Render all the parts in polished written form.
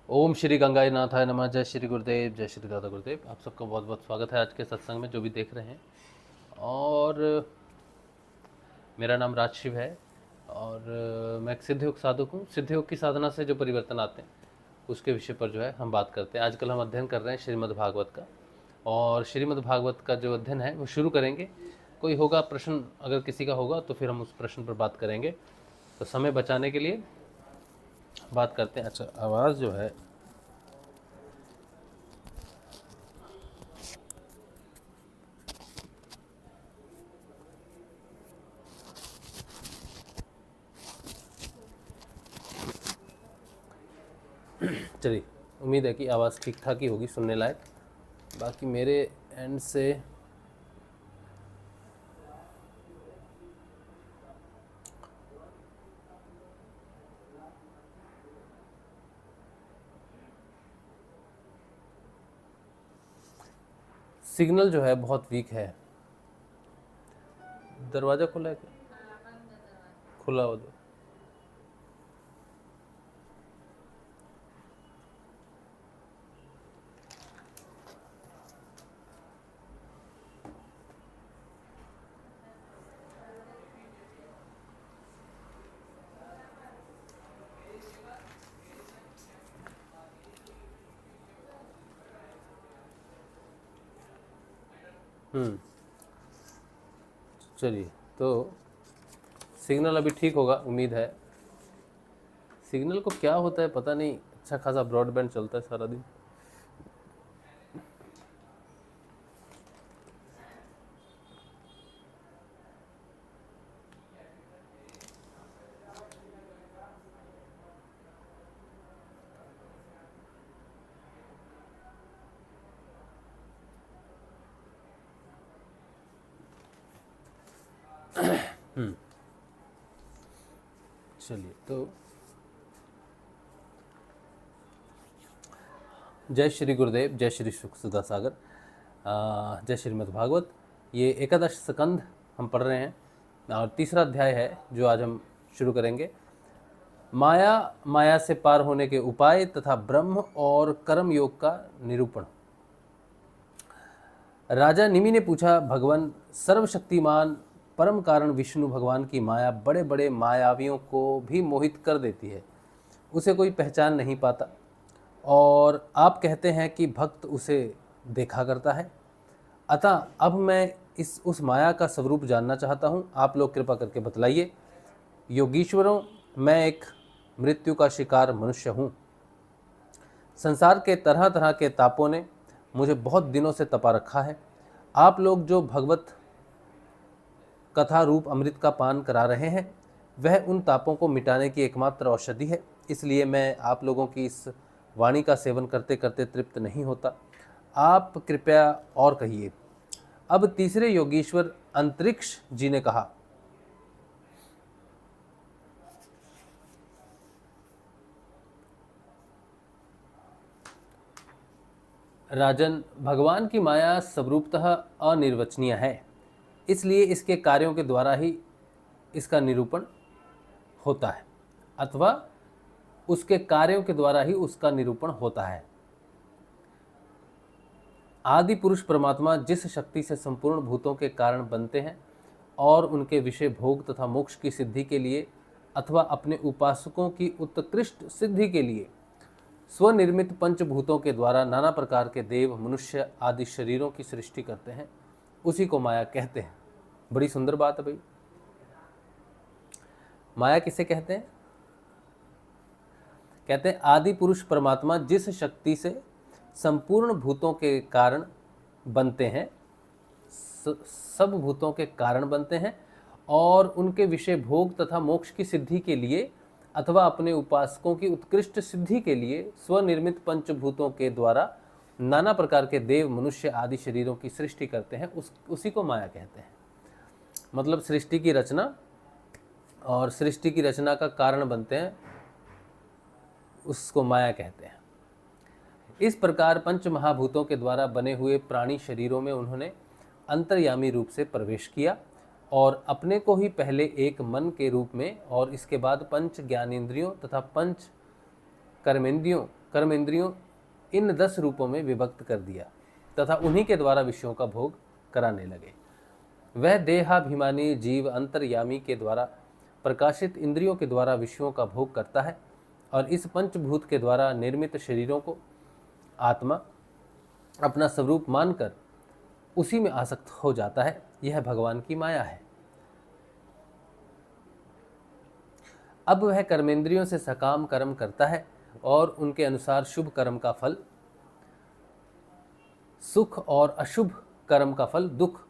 ओम श्री गंगाई नाथाय नमः। जय श्री गुरुदेव, जय श्री दादा गुरुदेव। आप सबका बहुत बहुत स्वागत है आज के सत्संग में, जो भी देख रहे हैं। और मेरा नाम राजशिव है और मैं एक सिद्ध योग साधक हूँ। सिद्ध योग की साधना से जो परिवर्तन आते हैं उसके विषय पर जो है हम बात करते हैं। आजकल हम अध्ययन कर रहे हैं श्रीमद् भागवत का, और श्रीमद् भागवत का जो अध्ययन है वो शुरू करेंगे। कोई होगा प्रश्न, अगर किसी का होगा तो फिर हम उस प्रश्न पर बात करेंगे। तो समय बचाने के लिए बात करते हैं। अच्छा, आवाज़ जो है चलिए, उम्मीद है कि आवाज़ ठीक ठाक ही होगी, सुनने लायक। बाकी मेरे एंड से सिग्नल जो है बहुत वीक है। दरवाज़ा खुला है क्या? खुला हो दो। चलिए, तो सिग्नल अभी ठीक होगा, उम्मीद है। सिग्नल को क्या होता है पता नहीं, अच्छा खासा ब्रॉडबैंड चलता है सारा दिन। चलिए, तो जय श्री गुरुदेव, जय श्री सुख सुधा सागर, जय श्रीमद् भागवत। ये एकादश स्कंध हम पढ़ रहे हैं और तीसरा अध्याय है जो आज हम शुरू करेंगे। माया, माया से पार होने के उपाय तथा ब्रह्म और कर्म योग का निरूपण। राजा निमि ने पूछा, भगवान सर्वशक्तिमान परम कारण विष्णु भगवान की माया बड़े बड़े मायावियों को भी मोहित कर देती है, उसे कोई पहचान नहीं पाता, और आप कहते हैं कि भक्त उसे देखा करता है। अतः अब मैं उस माया का स्वरूप जानना चाहता हूँ, आप लोग कृपा करके बतलाइए। योगीश्वरों, मैं एक मृत्यु का शिकार मनुष्य हूँ। संसार के तरह तरह के तापों ने मुझे बहुत दिनों से तपा रखा है। आप लोग जो भगवत कथा रूप अमृत का पान करा रहे हैं वह उन तापों को मिटाने की एकमात्र औषधि है, इसलिए मैं आप लोगों की इस वाणी का सेवन करते करते तृप्त नहीं होता। आप कृपया और कहिए। अब तीसरे योगीश्वर अंतरिक्ष जी ने कहा, राजन, भगवान की माया स्वरूपतः अनिर्वचनीय है, इसलिए इसके कार्यों के द्वारा ही इसका निरूपण होता है, अथवा उसके कार्यों के द्वारा ही उसका निरूपण होता है। आदि पुरुष परमात्मा जिस शक्ति से संपूर्ण भूतों के कारण बनते हैं और उनके विषय भोग तथा मोक्ष की सिद्धि के लिए अथवा अपने उपासकों की उत्कृष्ट सिद्धि के लिए स्वनिर्मित पंचभूतों के द्वारा नाना प्रकार के देव, मनुष्य आदि शरीरों की सृष्टि करते हैं, उसी को माया कहते हैं। बड़ी सुंदर बात है भाई। माया किसे कहते हैं? कहते हैं आदि पुरुष परमात्मा जिस शक्ति से संपूर्ण भूतों के कारण बनते हैं, सब भूतों के कारण बनते हैं और उनके विषय भोग तथा मोक्ष की सिद्धि के लिए अथवा अपने उपासकों की उत्कृष्ट सिद्धि के लिए स्वनिर्मित पंचभूतों के द्वारा नाना प्रकार के देव, मनुष्य आदि शरीरों की सृष्टि करते हैं, उसी को माया कहते हैं। मतलब सृष्टि की रचना और सृष्टि की रचना का कारण बनते हैं, उसको माया कहते हैं। इस प्रकार पंच महाभूतों के द्वारा बने हुए प्राणी शरीरों में उन्होंने अंतर्यामी रूप से प्रवेश किया और अपने को ही पहले एक मन के रूप में और इसके बाद पंच ज्ञानेंद्रियों तथा पंच कर्मेंद्रियों कर्मेंद्रियों इन 10 रूपों में विभक्त कर दिया तथा उन्हीं के द्वारा विषयों का भोग कराने लगे। वह देहाभिमानी जीव अंतर्यामी के द्वारा प्रकाशित इंद्रियों के द्वारा विषयों का भोग करता है और इस पंचभूत के द्वारा निर्मित शरीरों को आत्मा अपना स्वरूप मानकर उसी में आसक्त हो जाता है। यह भगवान की माया है। अब वह कर्मेंद्रियों से सकाम कर्म करता है और उनके अनुसार शुभ कर्म का फल सुख और अशुभ कर्म का फल दुख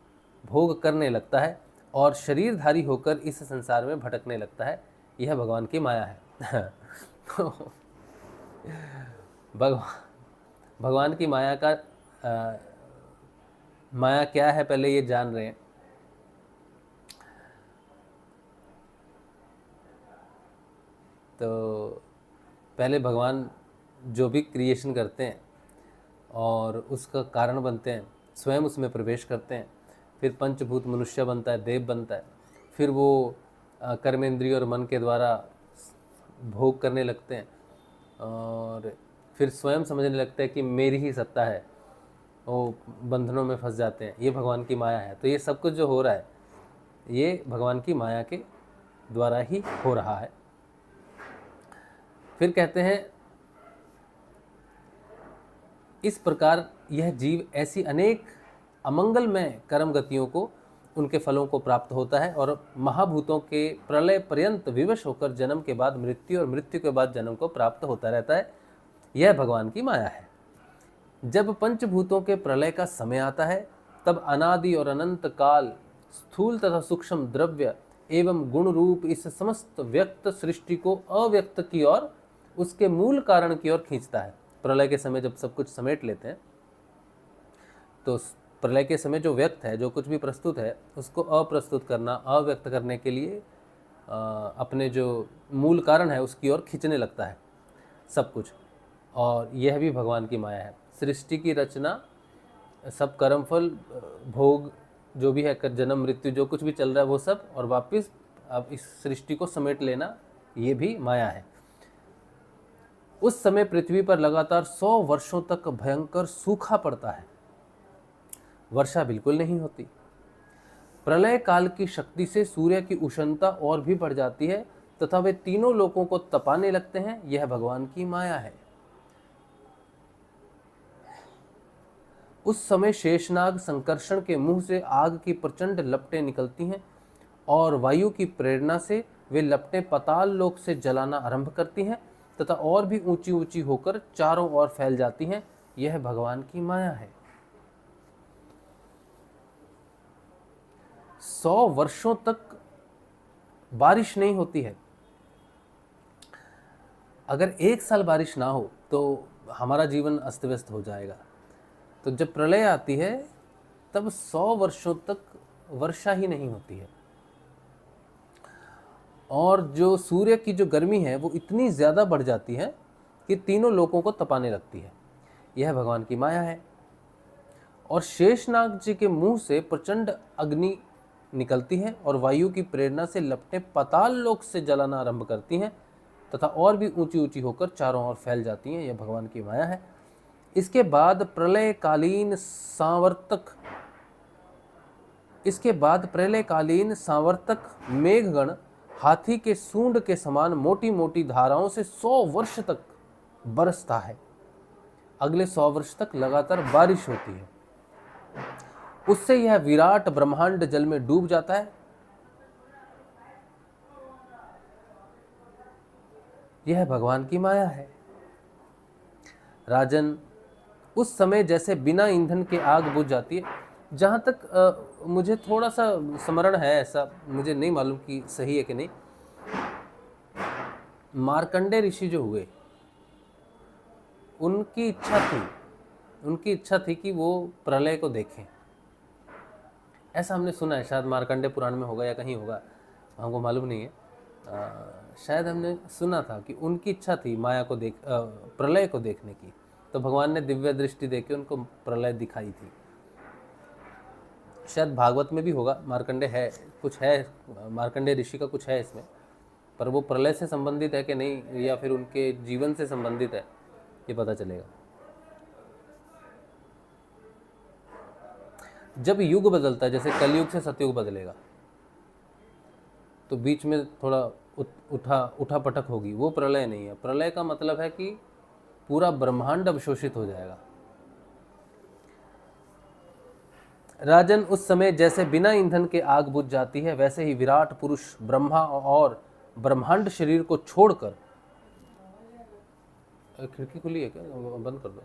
भोग करने लगता है और शरीरधारी होकर इस संसार में भटकने लगता है। यह भगवान की माया है। भगवान की माया का माया क्या है पहले ये जान रहे हैं। तो पहले भगवान जो भी क्रिएशन करते हैं और उसका कारण बनते हैं, स्वयं उसमें प्रवेश करते हैं, फिर पंचभूत मनुष्य बनता है, देव बनता है, फिर वो कर्मेंद्रिय और मन के द्वारा भोग करने लगते हैं और फिर स्वयं समझने लगते हैं कि मेरी ही सत्ता है, वो बंधनों में फंस जाते हैं। ये भगवान की माया है। तो ये सब कुछ जो हो रहा है ये भगवान की माया के द्वारा ही हो रहा है। फिर कहते हैं इस प्रकार यह जीव ऐसी अनेक अमंगलमय कर्म गतियों को उनके फलों को प्राप्त होता है और महाभूतों के प्रलय पर्यंत विवश होकर जन्म के बाद मृत्यु और मृत्यु के बाद जन्म को प्राप्त होता रहता है। यह भगवान की माया है। जब पंचभूतों के प्रलय का समय आता है तब अनादि और अनंत काल स्थूल तथा सूक्ष्म द्रव्य एवं गुण रूप इस समस्त व्यक्त सृष्टि को अव्यक्त की ओर उसके मूल कारण की ओर खींचता है। प्रलय के समय जब सब कुछ समेट लेते हैं तो प्रलय के समय जो व्यक्त है, जो कुछ भी प्रस्तुत है, उसको अप्रस्तुत करना, अव्यक्त करने के लिए अपने जो मूल कारण है उसकी ओर खींचने लगता है सब कुछ। और यह भी भगवान की माया है। सृष्टि की रचना, सब कर्मफल, भोग जो भी है, जन्म मृत्यु जो कुछ भी चल रहा है वो सब, और वापस अब इस सृष्टि को समेट लेना, ये भी माया है। उस समय पृथ्वी पर लगातार 100 वर्षों तक भयंकर सूखा पड़ता है, वर्षा बिल्कुल नहीं होती। प्रलय काल की शक्ति से सूर्य की उष्णता और भी बढ़ जाती है तथा वे तीनों लोकों को तपाने लगते हैं। यह भगवान की माया है। उस समय शेषनाग संकर्षण के मुंह से आग की प्रचंड लपटें निकलती हैं और वायु की प्रेरणा से वे लपटें पाताल लोक से जलाना आरंभ करती हैं तथा और भी ऊंची ऊंची होकर चारों ओर फैल जाती हैं। यह भगवान की माया है। 100 वर्षों तक बारिश नहीं होती है। अगर 1 साल बारिश ना हो तो हमारा जीवन अस्त व्यस्त हो जाएगा। तो जब प्रलय आती है तब 100 वर्षों तक वर्षा ही नहीं होती है और जो सूर्य की जो गर्मी है वो इतनी ज़्यादा बढ़ जाती है कि तीनों लोकों को तपाने लगती है। यह भगवान की माया है। और शेषनाग जी के मुंह से प्रचंड अग्नि निकलती है और वायु की प्रेरणा से लपटें पाताल लोक से जलाना आरंभ करती हैं तथा और भी ऊंची ऊंची होकर चारों ओर फैल जाती हैं। यह भगवान की माया है। इसके बाद प्रलयकालीन सांवर्तक मेघगण हाथी के सूंड के समान मोटी मोटी धाराओं से 100 वर्ष तक बरसता है। अगले 100 वर्ष तक लगातार बारिश होती है। उससे यह विराट ब्रह्मांड जल में डूब जाता है। यह भगवान की माया है। राजन, उस समय जैसे बिना ईंधन के आग बुझ जाती है। जहाँ तक मुझे थोड़ा सा स्मरण है, ऐसा मुझे नहीं मालूम कि सही है कि नहीं, मार्कंडे ऋषि जो हुए उनकी इच्छा थी कि वो प्रलय को देखें। ऐसा हमने सुना है, शायद मार्कंडे पुराण में होगा या कहीं होगा, हमको मालूम नहीं है। शायद हमने सुना था कि उनकी इच्छा थी माया को प्रलय को देखने की, तो भगवान ने दिव्य दृष्टि देके उनको प्रलय दिखाई थी। शायद भागवत में भी होगा, मार्कंडे है, कुछ है, मार्कंडे ऋषि का कुछ है इसमें, पर वो प्रलय से संबंधित है कि नहीं या फिर उनके जीवन से संबंधित है ये पता चलेगा। जब युग बदलता है, जैसे कलयुग से सतयुग बदलेगा, तो बीच में थोड़ा उठा पटक होगी, वो प्रलय नहीं है। प्रलय का मतलब है कि पूरा ब्रह्मांड अवशोषित हो जाएगा। राजन, उस समय जैसे बिना ईंधन के आग बुझ जाती है, वैसे ही विराट पुरुष ब्रह्मा और ब्रह्मांड शरीर को छोड़कर, खिड़की खुली है क्या, बंद कर दो।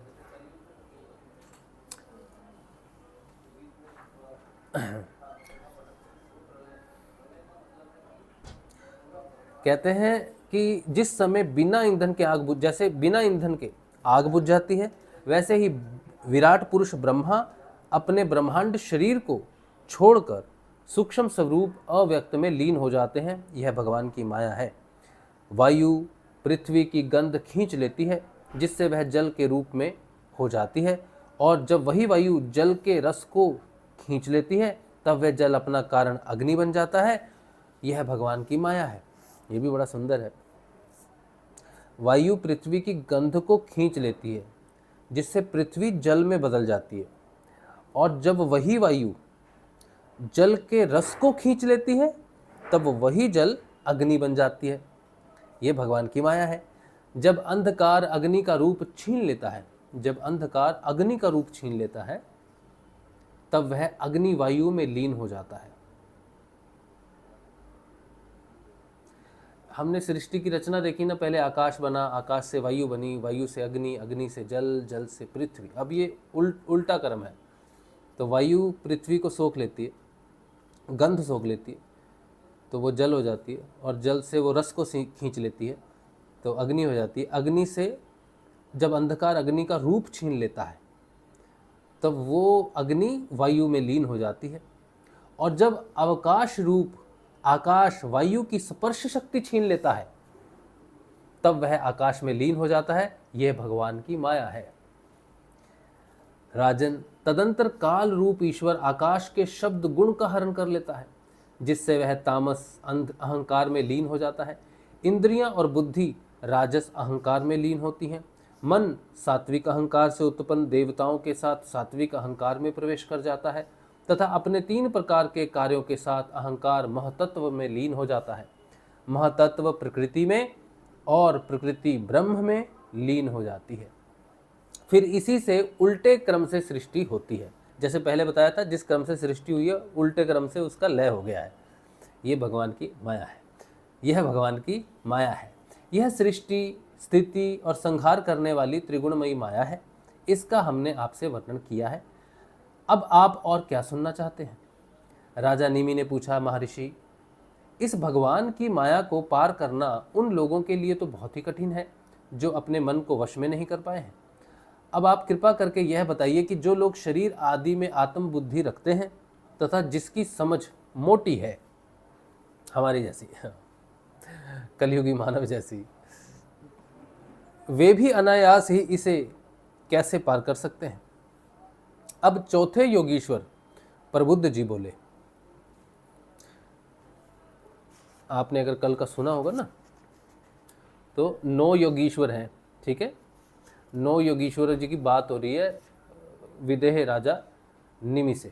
कहते हैं कि जिस समय बिना ईंधन के आग बुझ, जैसे बिना ईंधन के आग बुझ जाती है, वैसे ही विराट पुरुष ब्रह्मा अपने ब्रह्मांड शरीर को छोड़कर सूक्ष्म स्वरूप अव्यक्त में लीन हो जाते हैं। यह भगवान की माया है। वायु पृथ्वी की गंध खींच लेती है, जिससे वह जल के रूप में हो जाती है, और जब वही वायु जल के रस को खींच लेती है, तब वह जल अपना कारण अग्नि बन जाता है। यह भगवान की माया है। ये भी बड़ा सुंदर है। वायु पृथ्वी की गंध को खींच लेती है, जिससे पृथ्वी जल में बदल जाती है, और जब वही वायु जल के रस को खींच लेती है, तब वही जल अग्नि बन जाती है। ये भगवान की माया है। जब अंधकार अग्नि का रूप छीन लेता है, जब अंधकार अग्नि का रूप छीन लेता है, तब वह अग्नि वायु में लीन हो जाता है। हमने सृष्टि की रचना देखी ना, पहले आकाश बना, आकाश से वायु बनी, वायु से अग्नि, अग्नि से जल, जल से पृथ्वी। अब ये उल्टा क्रम है। तो वायु पृथ्वी को सोख लेती है, गंध सोख लेती है, तो वो जल हो जाती है, और जल से वो रस को खींच लेती है, तो अग्नि हो जाती है। अग्नि से जब अंधकार अग्नि का रूप छीन लेता है, तब वो अग्नि वायु में लीन हो जाती है, और जब अवकाश रूप आकाश वायु की स्पर्श शक्ति छीन लेता है, तब वह आकाश में लीन हो जाता है। यह भगवान की माया है। राजन, तदंतर काल रूप ईश्वर आकाश के शब्द गुण का हरण कर लेता है, जिससे वह तामस अहंकार में लीन हो जाता है। इंद्रियां और बुद्धि राजस अहंकार में लीन होती हैं। मन सात्विक अहंकार से उत्पन्न देवताओं के साथ सात्विक अहंकार में प्रवेश कर जाता है, तथा अपने 3 प्रकार के कार्यों के साथ अहंकार महतत्व में लीन हो जाता है। महतत्व प्रकृति में और प्रकृति ब्रह्म में लीन हो जाती है। फिर इसी से उल्टे क्रम से सृष्टि होती है। जैसे पहले बताया था, जिस क्रम से सृष्टि हुई है, उल्टे क्रम से उसका लय हो गया है। ये भगवान की माया है। यह भगवान की माया है। यह सृष्टि, स्थिति और संहार करने वाली त्रिगुणमयी माया है। इसका हमने आपसे वर्णन किया है। अब आप और क्या सुनना चाहते हैं? राजा निमि ने पूछा, महर्षि, इस भगवान की माया को पार करना उन लोगों के लिए तो बहुत ही कठिन है जो अपने मन को वश में नहीं कर पाए हैं। अब आप कृपा करके यह बताइए कि जो लोग शरीर आदि में आत्म बुद्धि रखते हैं तथा जिसकी समझ मोटी है, हमारी जैसी, कलयुगी मानव जैसी, वे भी अनायास ही इसे कैसे पार कर सकते हैं? अब चौथे योगीश्वर प्रबुद्ध जी बोले। आपने अगर कल का सुना होगा ना, तो 9 योगीश्वर हैं, ठीक है। 9 योगीश्वर जी की बात हो रही है विदेह राजा निमि से,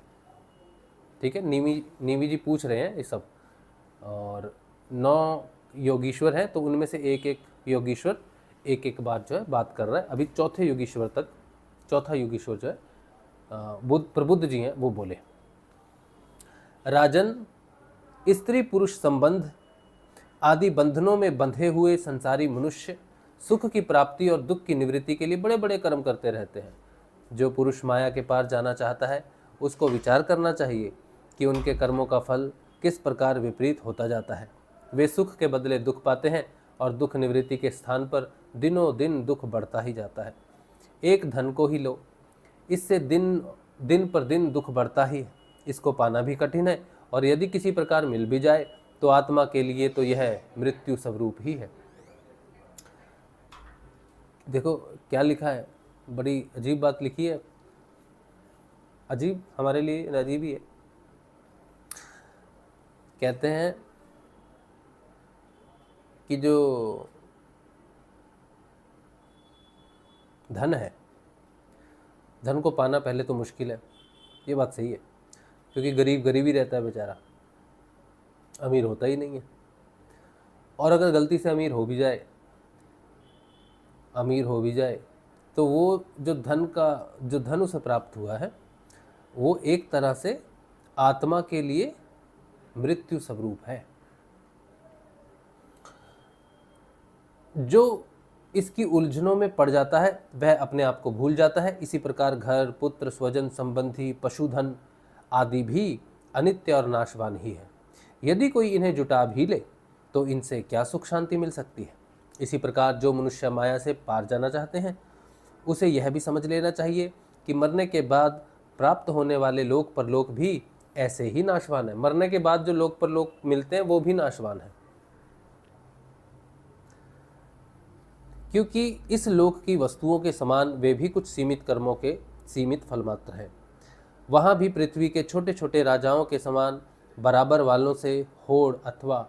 ठीक है। निमि जी पूछ रहे हैं ये सब, और 9 योगीश्वर हैं, तो उनमें से एक एक योगीश्वर एक एक बार जो है बात कर रहा है। अभी चौथे योगीश्वर तक, चौथा योगीश्वर जो है प्रबुद्ध जी हैं, वो बोले, राजन, स्त्री पुरुष संबंध आदि बंधनों में बंधे हुए संसारी मनुष्य सुख की प्राप्ति और दुख की निवृत्ति के लिए बड़े बड़े कर्म करते रहते हैं। जो पुरुष माया के पार जाना चाहता है, उसको विचार करना चाहिए कि उनके कर्मों का फल किस प्रकार विपरीत होता जाता है। वे सुख के बदले दुख पाते हैं, और दुख निवृत्ति के स्थान पर दिनों दिन दुख बढ़ता ही जाता है। एक धन को ही लो, इससे दिन पर दिन दुख बढ़ता ही है। इसको पाना भी कठिन है, और यदि किसी प्रकार मिल भी जाए तो आत्मा के लिए तो यह मृत्यु स्वरूप ही है। देखो क्या लिखा है, बड़ी अजीब बात लिखी है। अजीब, हमारे लिए अजीब ही है। कहते हैं कि जो धन है। धन को पाना पहले तो मुश्किल है, ये बात सही है, क्योंकि गरीब गरीब ही रहता है बेचारा, अमीर होता ही नहीं है। और अगर गलती से अमीर हो भी जाए तो वो जो धन उसे प्राप्त हुआ है वो एक तरह से आत्मा के लिए मृत्यु स्वरूप है। जो इसकी उलझनों में पड़ जाता है वह अपने आप को भूल जाता है। इसी प्रकार घर, पुत्र, स्वजन, संबंधी, पशुधन आदि भी अनित्य और नाशवान ही है। यदि कोई इन्हें जुटा भी ले तो इनसे क्या सुख शांति मिल सकती है। इसी प्रकार जो मनुष्य माया से पार जाना चाहते हैं उसे यह भी समझ लेना चाहिए कि मरने के बाद प्राप्त होने वाले लोक परलोक भी ऐसे ही नाशवान है। मरने के बाद जो लोक परलोक मिलते हैं वो भी नाशवान है, क्योंकि इस लोक की वस्तुओं के समान वे भी कुछ सीमित कर्मों के सीमित फल मात्र हैं। वहाँ भी पृथ्वी के छोटे छोटे राजाओं के समान बराबर वालों से होड़ अथवा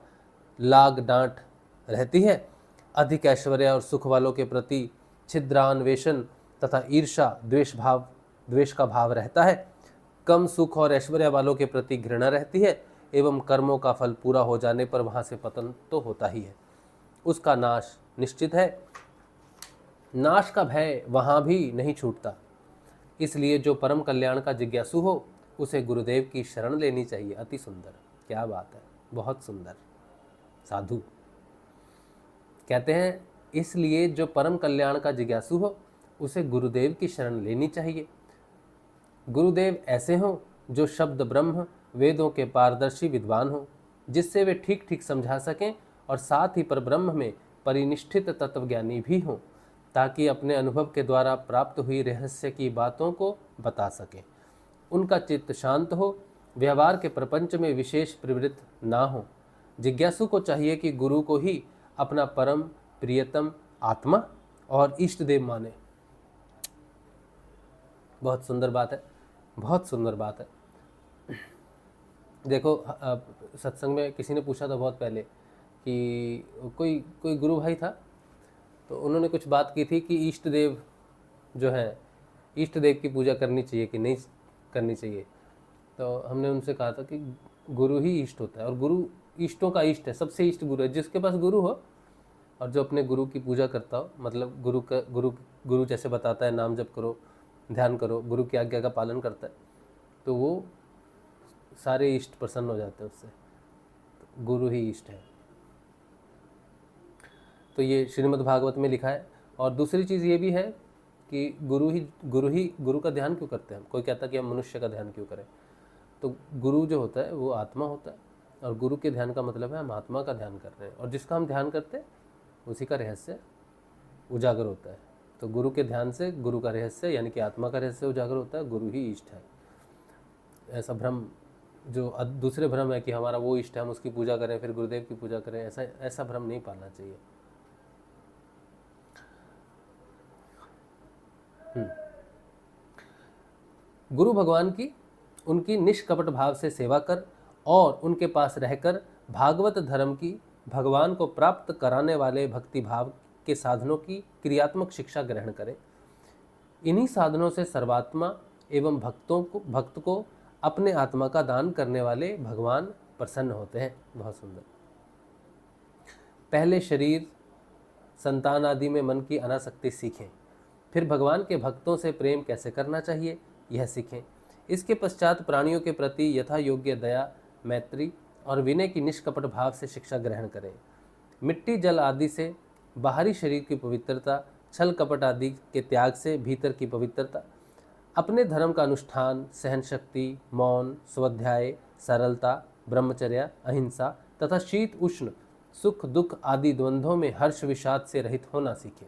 लाग डांट रहती है। अधिक ऐश्वर्य और सुख वालों के प्रति छिद्रान्वेषण तथा ईर्षा द्वेष का भाव रहता है। कम सुख और ऐश्वर्य वालों के प्रति घृणा रहती है एवं कर्मों का फल पूरा हो जाने पर वहाँ से पतन तो होता ही है, उसका नाश निश्चित है। नाश का भय वहाँ भी नहीं छूटता। इसलिए जो परम कल्याण का जिज्ञासु हो उसे गुरुदेव की शरण लेनी चाहिए। अति सुंदर, क्या बात है, बहुत सुंदर। साधु कहते हैं इसलिए जो परम कल्याण का जिज्ञासु हो उसे गुरुदेव की शरण लेनी चाहिए। गुरुदेव ऐसे हों जो शब्द ब्रह्म वेदों के पारदर्शी विद्वान हों, जिससे वे ठीक ठीक समझा सकें और साथ ही पर ब्रह्म में परिनिष्ठित तत्वज्ञानी भी हों, ताकि अपने अनुभव के द्वारा प्राप्त हुई रहस्य की बातों को बता सकें। उनका चित्त शांत हो, व्यवहार के प्रपंच में विशेष प्रवृत्त ना हो। जिज्ञासु को चाहिए कि गुरु को ही अपना परम प्रियतम आत्मा और इष्ट देव माने। बहुत सुंदर बात है, बहुत सुंदर बात है। देखो सत्संग में किसी ने पूछा था बहुत पहले कि कोई गुरु भाई था, तो उन्होंने कुछ बात की थी कि इष्ट देव जो है, इष्ट देव की पूजा करनी चाहिए कि नहीं करनी चाहिए। तो हमने उनसे कहा था कि गुरु ही इष्ट होता है और गुरु इष्टों का इष्ट है, सबसे इष्ट गुरु है। जिसके पास गुरु हो और जो अपने गुरु की पूजा करता हो, मतलब गुरु जैसे बताता है नाम जप करो, ध्यान करो, गुरु की आज्ञा का पालन करता है, तो वो सारे इष्ट प्रसन्न हो जाते हैं उससे। तो गुरु ही इष्ट है। तो ये श्रीमद् भागवत में लिखा है। और दूसरी चीज़ ये भी है कि गुरु का ध्यान क्यों करते हैं हम। कोई कहता है कि हम मनुष्य का ध्यान क्यों करें। तो गुरु जो होता है वो आत्मा होता है, और गुरु के ध्यान का मतलब है हम आत्मा का ध्यान कर रहे हैं, और जिसका हम ध्यान करते हैं उसी का रहस्य उजागर होता है। तो गुरु के ध्यान से गुरु का रहस्य यानी कि आत्मा का रहस्य उजागर होता है, गुरु ही इष्ट है। ऐसा भ्रम, जो दूसरे भ्रम है कि हमारा वो इष्ट है हम उसकी पूजा करें फिर गुरुदेव की पूजा करें, ऐसा भ्रम नहीं पालना चाहिए। गुरु भगवान की उनकी निष्कपट भाव से सेवा कर और उनके पास रहकर भागवत धर्म की भगवान को प्राप्त कराने वाले भक्ति भाव के साधनों की क्रियात्मक शिक्षा ग्रहण करें। इन्हीं साधनों से सर्वात्मा एवं भक्त को अपने आत्मा का दान करने वाले भगवान प्रसन्न होते हैं। बहुत सुंदर। पहले शरीर, संतान आदि में मन की अनासक्ति सीखें, फिर भगवान के भक्तों से प्रेम कैसे करना चाहिए यह सीखें। इसके पश्चात प्राणियों के प्रति यथा योग्य दया, मैत्री और विनय की निष्कपट भाव से शिक्षा ग्रहण करें। मिट्टी जल आदि से बाहरी शरीर की पवित्रता, छल कपट आदि के त्याग से भीतर की पवित्रता, अपने धर्म का अनुष्ठान, सहन शक्ति, मौन, स्वाध्याय, सरलता, ब्रह्मचर्य, अहिंसा तथा शीत उष्ण, सुख दुख आदि द्वंद्वों में हर्ष विषाद से रहित होना सीखें।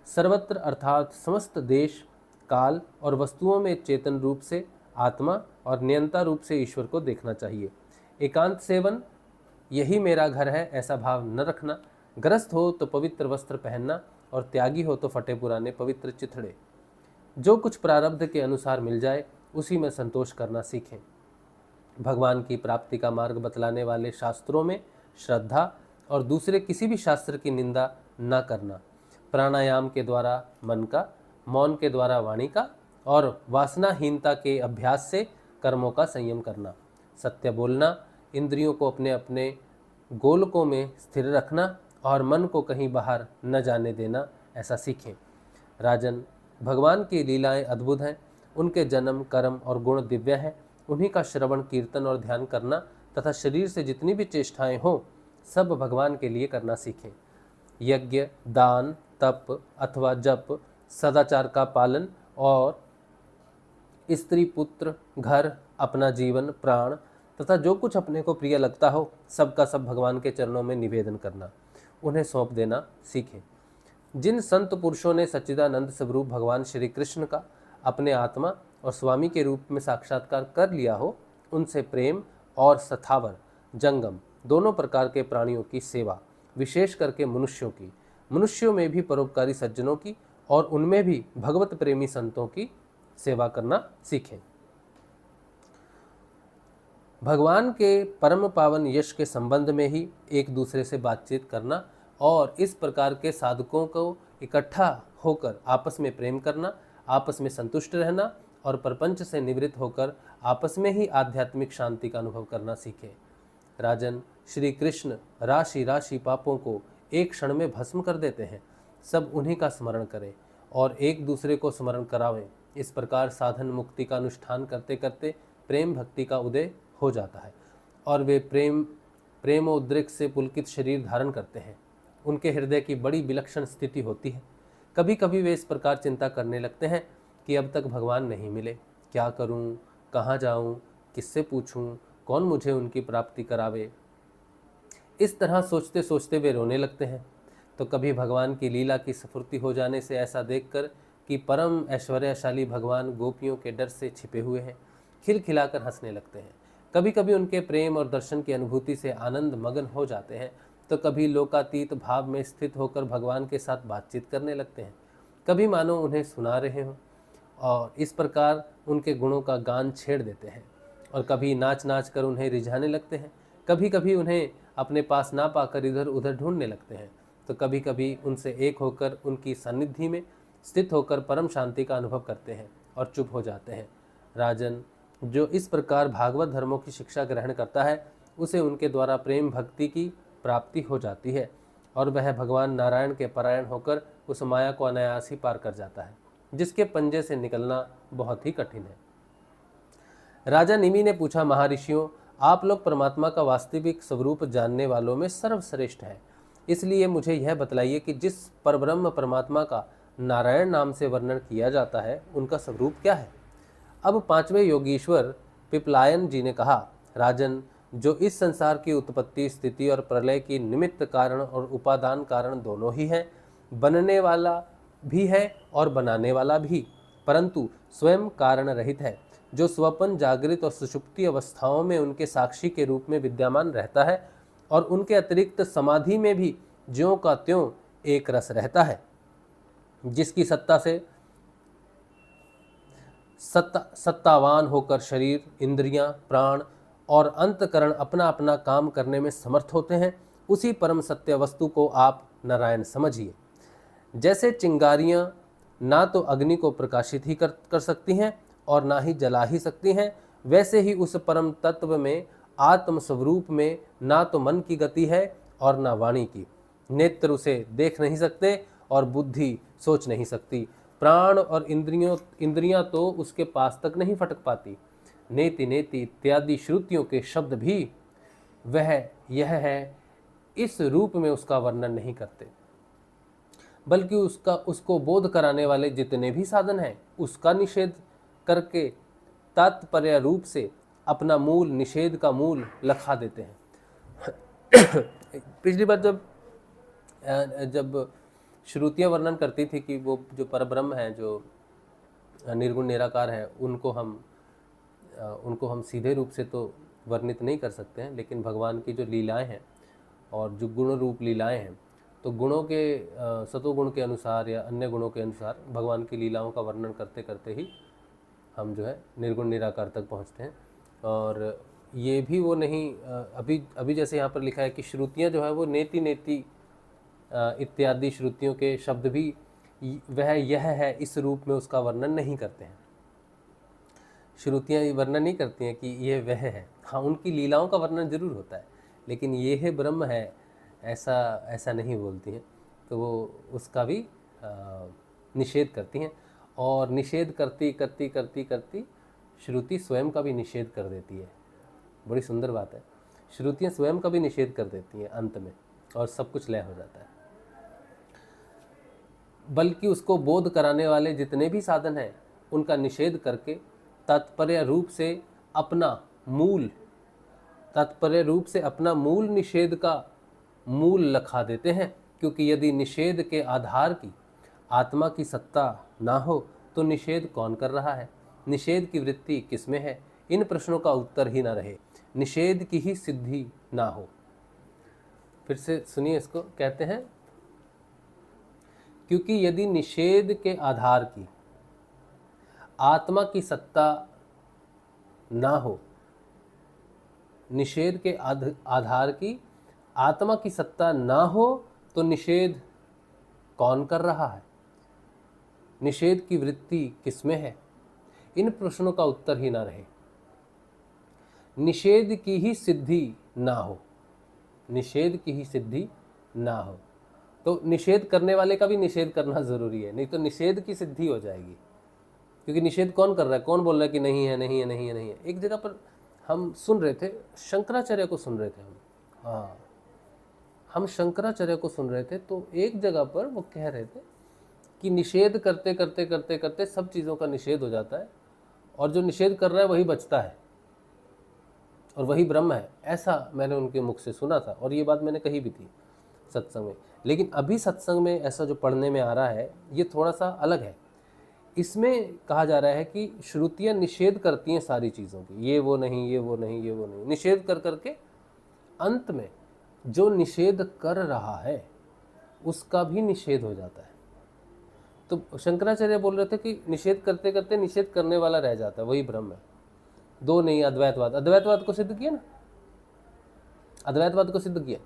सर्वत्र अर्थात समस्त देश, काल और वस्तुओं में चेतन रूप से आत्मा और नियंता रूप से ईश्वर को देखना चाहिए। एकांत सेवन, यही मेरा घर है ऐसा भाव न रखना। ग्रस्त हो तो पवित्र वस्त्र पहनना और त्यागी हो तो फटे पुराने पवित्र चिथड़े। जो कुछ प्रारब्ध के अनुसार मिल जाए उसी में संतोष करना सीखें। भगवान की प्राप्ति का मार्ग बतलाने वाले शास्त्रों में श्रद्धा और दूसरे किसी भी शास्त्र की निंदा न करना। प्राणायाम के द्वारा मन का, मौन के द्वारा वाणी का और वासनाहीनता के अभ्यास से कर्मों का संयम करना। सत्य बोलना, इंद्रियों को अपने अपने गोलकों में स्थिर रखना और मन को कहीं बाहर न जाने देना, ऐसा सीखें। राजन, भगवान की लीलाएं अद्भुत हैं, उनके जन्म, कर्म और गुण दिव्य हैं। उन्हीं का श्रवण, कीर्तन और ध्यान करना तथा शरीर से जितनी भी चेष्टाएं हों सब भगवान के लिए करना सीखें। यज्ञ, दान, तप अथवा जप, सदाचार का पालन और स्त्री, पुत्र, घर, अपना जीवन, प्राण तथा जो कुछ अपने को प्रिय लगता हो सबका सब भगवान के चरणों में निवेदन करना, उन्हें सौंप देना सीखें। जिन संत पुरुषों ने सच्चिदानंद स्वरूप भगवान श्री कृष्ण का अपने आत्मा और स्वामी के रूप में साक्षात्कार कर लिया हो, उनसे प्रेम और सथावर, जंगम दोनों प्रकार के प्राणियों की सेवा, विशेष करके मनुष्यों में भी परोपकारी सज्जनों की और उनमें भी भगवत प्रेमी संतों की सेवा करना सीखें। भगवान के परम पावन यश के संबंध में ही एक दूसरे से बातचीत करना और इस प्रकार के साधकों को इकट्ठा होकर आपस में प्रेम करना, आपस में संतुष्ट रहना और प्रपंच से निवृत्त होकर आपस में ही आध्यात्मिक शांति का अनुभव करना सीखें। राजन, श्री कृष्ण राशि राशि पापों को एक क्षण में भस्म कर देते हैं। सब उन्हीं का स्मरण करें और एक दूसरे को स्मरण करावें। इस प्रकार साधन मुक्ति का अनुष्ठान करते करते प्रेम भक्ति का उदय हो जाता है और वे प्रेमोद्रेक से पुलकित शरीर धारण करते हैं। उनके हृदय की बड़ी विलक्षण स्थिति होती है। कभी कभी वे इस प्रकार चिंता करने लगते हैं कि अब तक भगवान नहीं मिले, क्या करूं, कहाँ जाऊं, किससे पूछूं, कौन मुझे उनकी प्राप्ति करावे। इस तरह सोचते सोचते वे रोने लगते हैं। तो कभी भगवान की लीला की स्फूर्ति हो जाने से ऐसा देखकर कि परम ऐश्वर्यशाली भगवान गोपियों के डर से छिपे हुए हैं, खिलखिलाकर हंसने लगते हैं। कभी कभी उनके प्रेम और दर्शन की अनुभूति से आनंद मगन हो जाते हैं, तो कभी लोकातीत भाव में स्थित होकर भगवान के साथ बातचीत करने लगते हैं। कभी मानो उन्हें सुना रहे हों और इस प्रकार उनके गुणों का गान छेड़ देते हैं और कभी नाच नाच कर उन्हें रिझाने लगते हैं। कभी कभी उन्हें अपने पास ना पाकर इधर उधर ढूंढने लगते हैं, तो कभी कभी उनसे एक होकर उनकी सानिध्य में स्थित होकर परम शांति का अनुभव करते हैं और चुप हो जाते हैं। राजन, जो इस प्रकार भागवत धर्मों की शिक्षा ग्रहण करता है उसे उनके द्वारा प्रेम भक्ति की प्राप्ति हो जाती है और वह भगवान नारायण के परायण होकर उस माया को अनायास ही पार कर जाता है, जिसके पंजे से निकलना बहुत ही कठिन है। राजा निमि ने पूछा, महर्षियों, आप लोग परमात्मा का वास्तविक स्वरूप जानने वालों में सर्वश्रेष्ठ हैं, इसलिए मुझे यह बतलाइए कि जिस परब्रह्म परमात्मा का नारायण नाम से वर्णन किया जाता है उनका स्वरूप क्या है। अब पांचवें योगीश्वर पिपलायन जी ने कहा, राजन, जो इस संसार की उत्पत्ति, स्थिति और प्रलय की निमित्त कारण और उपादान कारण दोनों ही हैं, बनने वाला भी है और बनाने वाला भी, परंतु स्वयं कारण रहित है, जो स्वपन, जागृत और सुषुप्ति अवस्थाओं में उनके साक्षी के रूप में विद्यमान रहता है और उनके अतिरिक्त समाधि में भी ज्यों का त्यों एक रस रहता है, जिसकी सत्ता से सत्तावान होकर शरीर, इंद्रियां, प्राण और अंतकरण अपना अपना काम करने में समर्थ होते हैं। उसी परम सत्य वस्तु को आप नारायण समझिए। जैसे चिंगारियां ना तो अग्नि को प्रकाशित ही कर सकती हैं और ना ही जला ही सकती हैं, वैसे ही उस परम तत्व में आत्म स्वरूप में ना तो मन की गति है और ना वाणी की। नेत्र उसे देख नहीं सकते और बुद्धि सोच नहीं सकती। प्राण और इंद्रियां तो उसके पास तक नहीं फटक पाती। नेति नेति इत्यादि श्रुतियों के शब्द भी वह यह है इस रूप में उसका वर्णन नहीं करते, बल्कि उसको बोध कराने वाले जितने भी साधन हैं उसका निषेध करके तात्पर्य रूप से अपना मूल निषेध का मूल लखा देते हैं। पिछली बार जब श्रुतियाँ वर्णन करती थी कि वो जो परब्रह्म है, जो निर्गुण निराकार है, उनको हम सीधे रूप से तो वर्णित नहीं कर सकते हैं, लेकिन भगवान की जो लीलाएं हैं और जो गुण रूप लीलाएं हैं, तो गुणों के सतोगुण के अनुसार या अन्य गुणों के अनुसार भगवान की लीलाओं का वर्णन करते करते ही हम जो है निर्गुण निराकार तक पहुंचते हैं। और ये भी वो नहीं, अभी जैसे यहाँ पर लिखा है कि श्रुतियाँ जो है वो नेति नेति इत्यादि श्रुतियों के शब्द भी वह यह है इस रूप में उसका वर्णन नहीं करते हैं। श्रुतियाँ ये वर्णन नहीं करती हैं कि ये वह है। हाँ, उनकी लीलाओं का वर्णन जरूर होता है, लेकिन ये है ब्रह्म है ऐसा नहीं बोलती हैं। तो वो उसका भी निषेध करती हैं, और निषेध करती करती करती करती श्रुति स्वयं का भी निषेध कर देती है। बड़ी सुंदर बात है, श्रुतियाँ स्वयं का भी निषेध कर देती हैं अंत में, और सब कुछ लय हो जाता है। बल्कि उसको बोध कराने वाले जितने भी साधन हैं उनका निषेध करके तात्पर्य रूप से अपना मूल निषेध का मूल लखा देते हैं। क्योंकि यदि निषेध के आधार की आत्मा की सत्ता ना हो तो निषेध कौन कर रहा है, निषेध की वृत्ति किसमें है, इन प्रश्नों का उत्तर ही ना रहे, निषेध की ही सिद्धि ना हो। फिर से सुनिए इसको, कहते हैं क्योंकि यदि निषेध के आधार की आत्मा की सत्ता ना हो, निषेध के आधार की आत्मा की सत्ता ना हो तो निषेध कौन कर रहा है, निषेध की वृत्ति किसमें है, इन प्रश्नों का उत्तर ही ना रहे, निषेध की ही सिद्धि ना हो, निषेध की ही सिद्धि ना हो। तो निषेध करने वाले का भी निषेध करना जरूरी है, नहीं तो निषेध की सिद्धि हो जाएगी। क्योंकि निषेध कौन कर रहा है, कौन बोल रहा है कि नहीं है नहीं है नहीं है नहीं है। एक जगह पर हम सुन रहे थे, शंकराचार्य को सुन रहे थे हम शंकराचार्य को सुन रहे थे। तो एक जगह पर वो कह रहे थे कि निषेध करते करते करते करते सब चीज़ों का निषेध हो जाता है, और जो निषेध कर रहा है वही बचता है और वही ब्रह्म है। ऐसा मैंने उनके मुख से सुना था, और ये बात मैंने कही भी थी सत्संग में। लेकिन अभी सत्संग में ऐसा जो पढ़ने में आ रहा है ये थोड़ा सा अलग है। इसमें कहा जा रहा है कि श्रुतियाँ निषेध करती हैं सारी चीज़ों की, ये वो नहीं ये वो नहीं ये वो नहीं, निषेध कर करके अंत में जो निषेध कर रहा है उसका भी निषेध हो जाता है। तो शंकराचार्य बोल रहे थे कि निषेध करते करते निषेध करने वाला रह जाता है, वही ब्रह्म है। दो नहीं, अद्वैतवाद को सिद्ध किया ना, अद्वैतवाद को सिद्ध किया।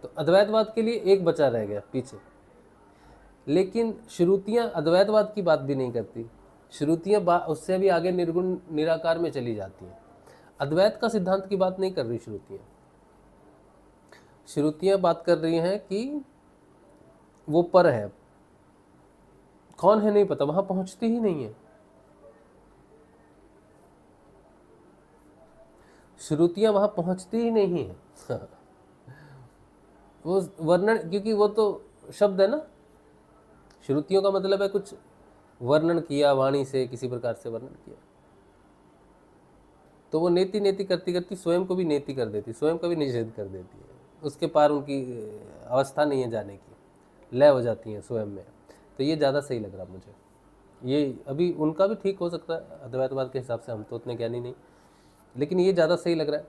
तो अद्वैतवाद के लिए एक बचा रह गया पीछे। लेकिन श्रुतियाँ अद्वैतवाद की बात भी नहीं करती, श्रुतियाँ उससे भी आगे निर्गुण निराकार में चली जाती हैं। अद्वैत का सिद्धांत की बात नहीं कर रही श्रुतियाँ बात कर रही हैं कि वो पर है, कौन है नहीं पता, वहां पहुंचती ही नहीं है। श्रुतियाँ वहां पहुंचती ही नहीं है वो वर्णन, क्योंकि वो तो शब्द है ना, श्रुतियों का मतलब है कुछ वर्णन किया, वाणी से किसी प्रकार से वर्णन किया। तो वो नेति नेति करती करती स्वयं को भी नेति कर देती, स्वयं का भी निषेध कर देती है। उसके पार उनकी अवस्था नहीं है जाने की, लय हो जाती हैं स्वयं में। तो ये ज़्यादा सही लग रहा मुझे। ये अभी उनका भी ठीक हो सकता है अद्वैतवाद के हिसाब से, हम तो उतने ज्ञानी नहीं, लेकिन ये ज़्यादा सही लग रहा है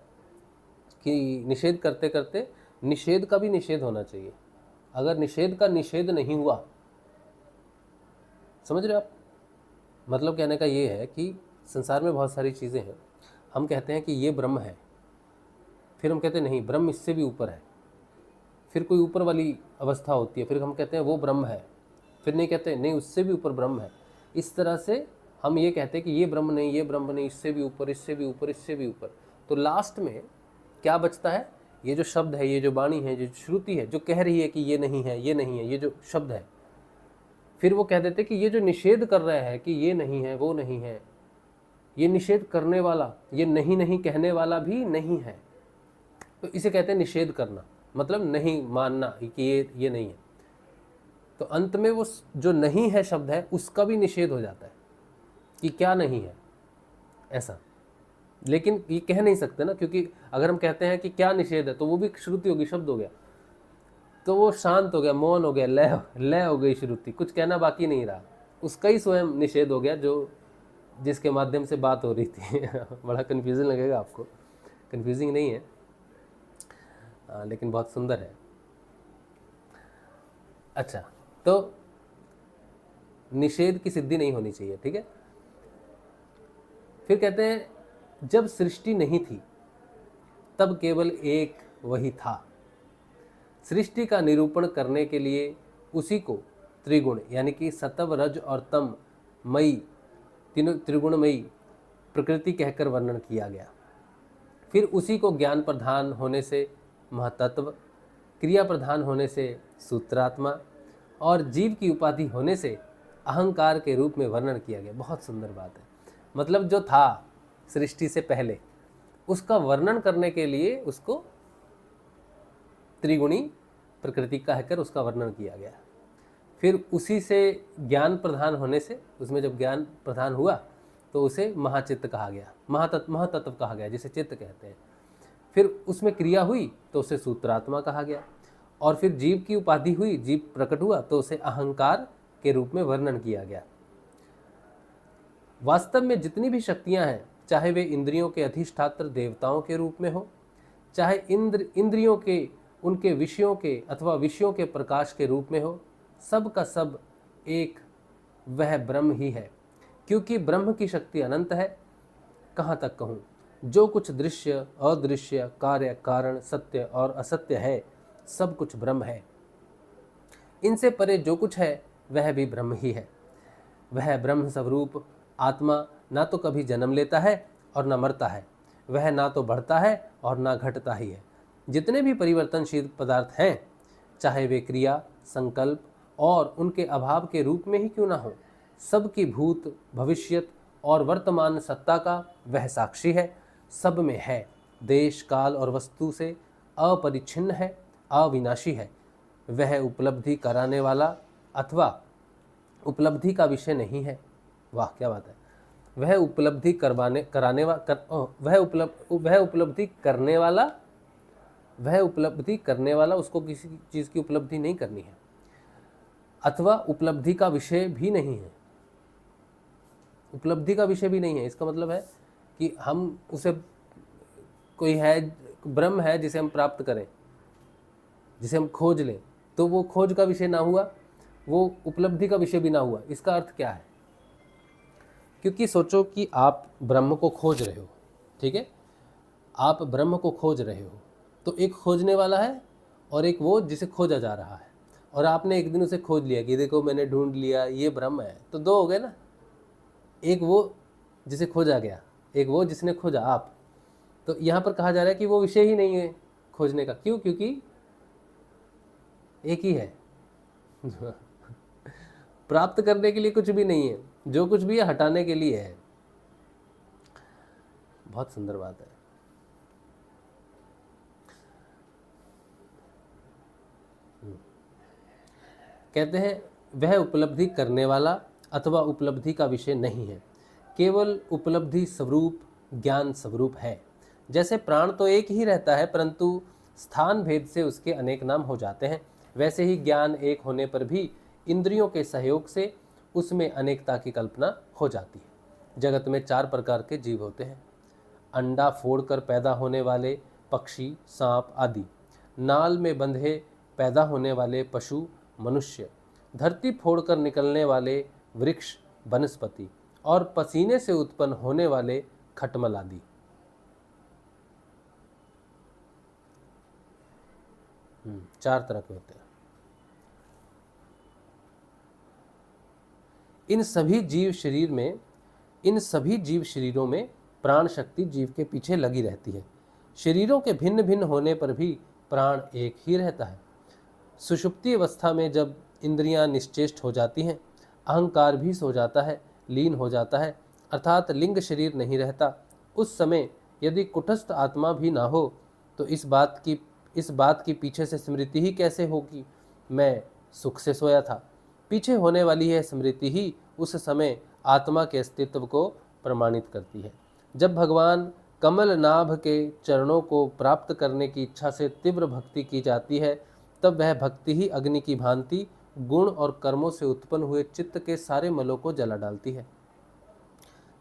कि निषेध करते करते निषेध का भी निषेध होना चाहिए। अगर निषेध का निषेध नहीं हुआ, समझ रहे हो आप, मतलब कहने का ये है कि संसार में बहुत सारी चीज़ें हैं, हम कहते हैं कि ये ब्रह्म है, फिर हम कहते हैं नहीं ब्रह्म इससे भी ऊपर है, फिर कोई ऊपर वाली अवस्था होती है, फिर हम कहते हैं वो ब्रह्म है, फिर नहीं कहते नहीं उससे भी ऊपर ब्रह्म है। इस तरह से हम ये कहते हैं कि ये ब्रह्म नहीं ये ब्रह्म नहीं, इससे भी ऊपर इससे भी ऊपर इससे भी ऊपर। तो लास्ट में क्या बचता है, ये जो शब्द है, ये जो वाणी है, जो श्रुति है जो कह रही है कि ये नहीं है ये नहीं है, ये जो शब्द है, फिर वो कह देते कि ये जो निषेध कर रहा है कि ये नहीं है वो नहीं है, ये निषेध करने वाला, ये नहीं नहीं कहने वाला भी नहीं है। तो इसे कहते हैं निषेध करना, मतलब नहीं मानना कि ये नहीं है। तो अंत में वो जो नहीं है शब्द है उसका भी निषेध हो जाता है कि क्या नहीं है ऐसा। लेकिन ये कह नहीं सकते ना, क्योंकि अगर हम कहते हैं कि क्या निषेध है तो वो भी श्रुति होगी, शब्द हो गया, तो वो शांत हो गया, मौन हो गया, लय हो गई श्रुति, कुछ कहना बाकी नहीं रहा, उसका ही स्वयं निषेध हो गया जो जिसके माध्यम से बात हो रही थी बड़ा कन्फ्यूजन लगेगा आपको, कन्फ्यूजिंग नहीं है लेकिन बहुत सुंदर है। अच्छा, तो निषेध की सिद्धि नहीं होनी चाहिए, ठीक है। फिर कहते हैं जब सृष्टि नहीं थी तब केवल एक वही था, सृष्टि का निरूपण करने के लिए उसी को त्रिगुण यानी कि सत्व रज और तम मई तीनों त्रिगुणमयी प्रकृति कहकर वर्णन किया गया। फिर उसी को ज्ञान प्रधान होने से महतत्व, क्रिया प्रधान होने से सूत्रात्मा और जीव की उपाधि होने से अहंकार के रूप में वर्णन किया गया। बहुत सुंदर बात है। मतलब जो था सृष्टि से पहले उसका वर्णन करने के लिए उसको त्रिगुणी प्रकृति कहकर उसका वर्णन किया गया। फिर उसी से ज्ञान प्रधान होने से, उसमें जब ज्ञान प्रधान हुआ तो उसे महाचित्त कहा गया, महतत्व कहा गया, जिसे चित्त कहते हैं। फिर उसमें क्रिया हुई तो उसे सूत्रात्मा कहा गया, और फिर जीव की उपाधि हुई, जीव प्रकट हुआ तो उसे अहंकार के रूप में वर्णन किया गया। वास्तव में जितनी भी शक्तियां हैं, चाहे वे इंद्रियों के अधिष्ठात्र देवताओं के रूप में हो, चाहे इंद्रियों के उनके विषयों के अथवा विषयों के प्रकाश के रूप में हो, सब का सब एक वह ब्रह्म ही है। क्योंकि ब्रह्म की शक्ति अनंत है। कहाँ तक कहूँ, जो कुछ दृश्य अदृश्य कार्य कारण सत्य और असत्य है, सब कुछ ब्रह्म है। इनसे परे जो कुछ है वह भी ब्रह्म ही है। वह ब्रह्म स्वरूप आत्मा ना तो कभी जन्म लेता है और न मरता है, वह ना तो बढ़ता है और ना घटता ही है। जितने भी परिवर्तनशील पदार्थ हैं, चाहे वे क्रिया, संकल्प और उनके अभाव के रूप में ही क्यों ना हो, सबकी भूत, भविष्यत और वर्तमान सत्ता का वह साक्षी है, सब में है, देश, काल और वस्तु से अपरिच्छिन्न है, अविनाशी है। वह उपलब्धि कराने वाला अथवा उपलब्धि का विषय नहीं है। वाह क्या बात है। वह उपलब्धि करने वाला उसको किसी चीज़ की उपलब्धि नहीं करनी है, अथवा उपलब्धि का विषय भी नहीं है। उपलब्धि का विषय भी नहीं है, इसका मतलब है कि हम उसे कोई है, ब्रह्म है जिसे हम प्राप्त करें, जिसे हम खोज लें, तो वो खोज का विषय ना हुआ, वो उपलब्धि का विषय भी ना हुआ। इसका अर्थ क्या है? क्योंकि सोचो कि आप ब्रह्म को खोज रहे हो, ठीक है, आप ब्रह्म को खोज रहे हो, तो एक खोजने वाला है और एक वो जिसे खोजा जा रहा है। और आपने एक दिन उसे खोज लिया कि देखो मैंने ढूंढ लिया, ये ब्रह्म है, तो दो हो गए ना। एक वो जिसे खोजा गया, एक वो जिसने खोजा, आप। तो यहाँ पर कहा जा रहा है कि वो विषय ही नहीं है खोजने का। क्यों? क्योंकि एक ही है। प्राप्त करने के लिए कुछ भी नहीं है, जो कुछ भी है हटाने के लिए है। बहुत सुंदर बात है। कहते हैं वह उपलब्धि करने वाला अथवा उपलब्धि का विषय नहीं है, केवल उपलब्धि स्वरूप ज्ञान स्वरूप है। जैसे प्राण तो एक ही रहता है, परंतु स्थान भेद से उसके अनेक नाम हो जाते हैं, वैसे ही ज्ञान एक होने पर भी इंद्रियों के सहयोग से उसमें अनेकता की कल्पना हो जाती है। जगत में 4 प्रकार के जीव होते हैं: अंडा फोड़कर पैदा होने वाले पक्षी, सांप आदि; नाल में बंधे पैदा होने वाले पशु, मनुष्य; धरती फोड़कर निकलने वाले वृक्ष, वनस्पति; और पसीने से उत्पन्न होने वाले खटमल आदि। चार तरह के होते हैं। इन सभी जीव शरीरों में प्राण शक्ति जीव के पीछे लगी रहती है। शरीरों के भिन्न भिन्न होने पर भी प्राण एक ही रहता है। सुषुप्ति अवस्था में जब इंद्रियां निश्चेष्ट हो जाती हैं, अहंकार भी सो जाता है, लीन हो जाता है, अर्थात लिंग शरीर नहीं रहता, उस समय यदि कुटस्थ आत्मा भी ना हो तो इस बात की पीछे से स्मृति ही कैसे होगी, मैं सुख से सोया था। पीछे होने वाली यह स्मृति ही उस समय आत्मा के अस्तित्व को प्रमाणित करती है। जब भगवान कमल नाभ के चरणों को प्राप्त करने की इच्छा से तीव्र भक्ति की जाती है, तब वह भक्ति ही अग्नि की भांति गुण और कर्मों से उत्पन्न हुए चित्त के सारे मलों को जला डालती है।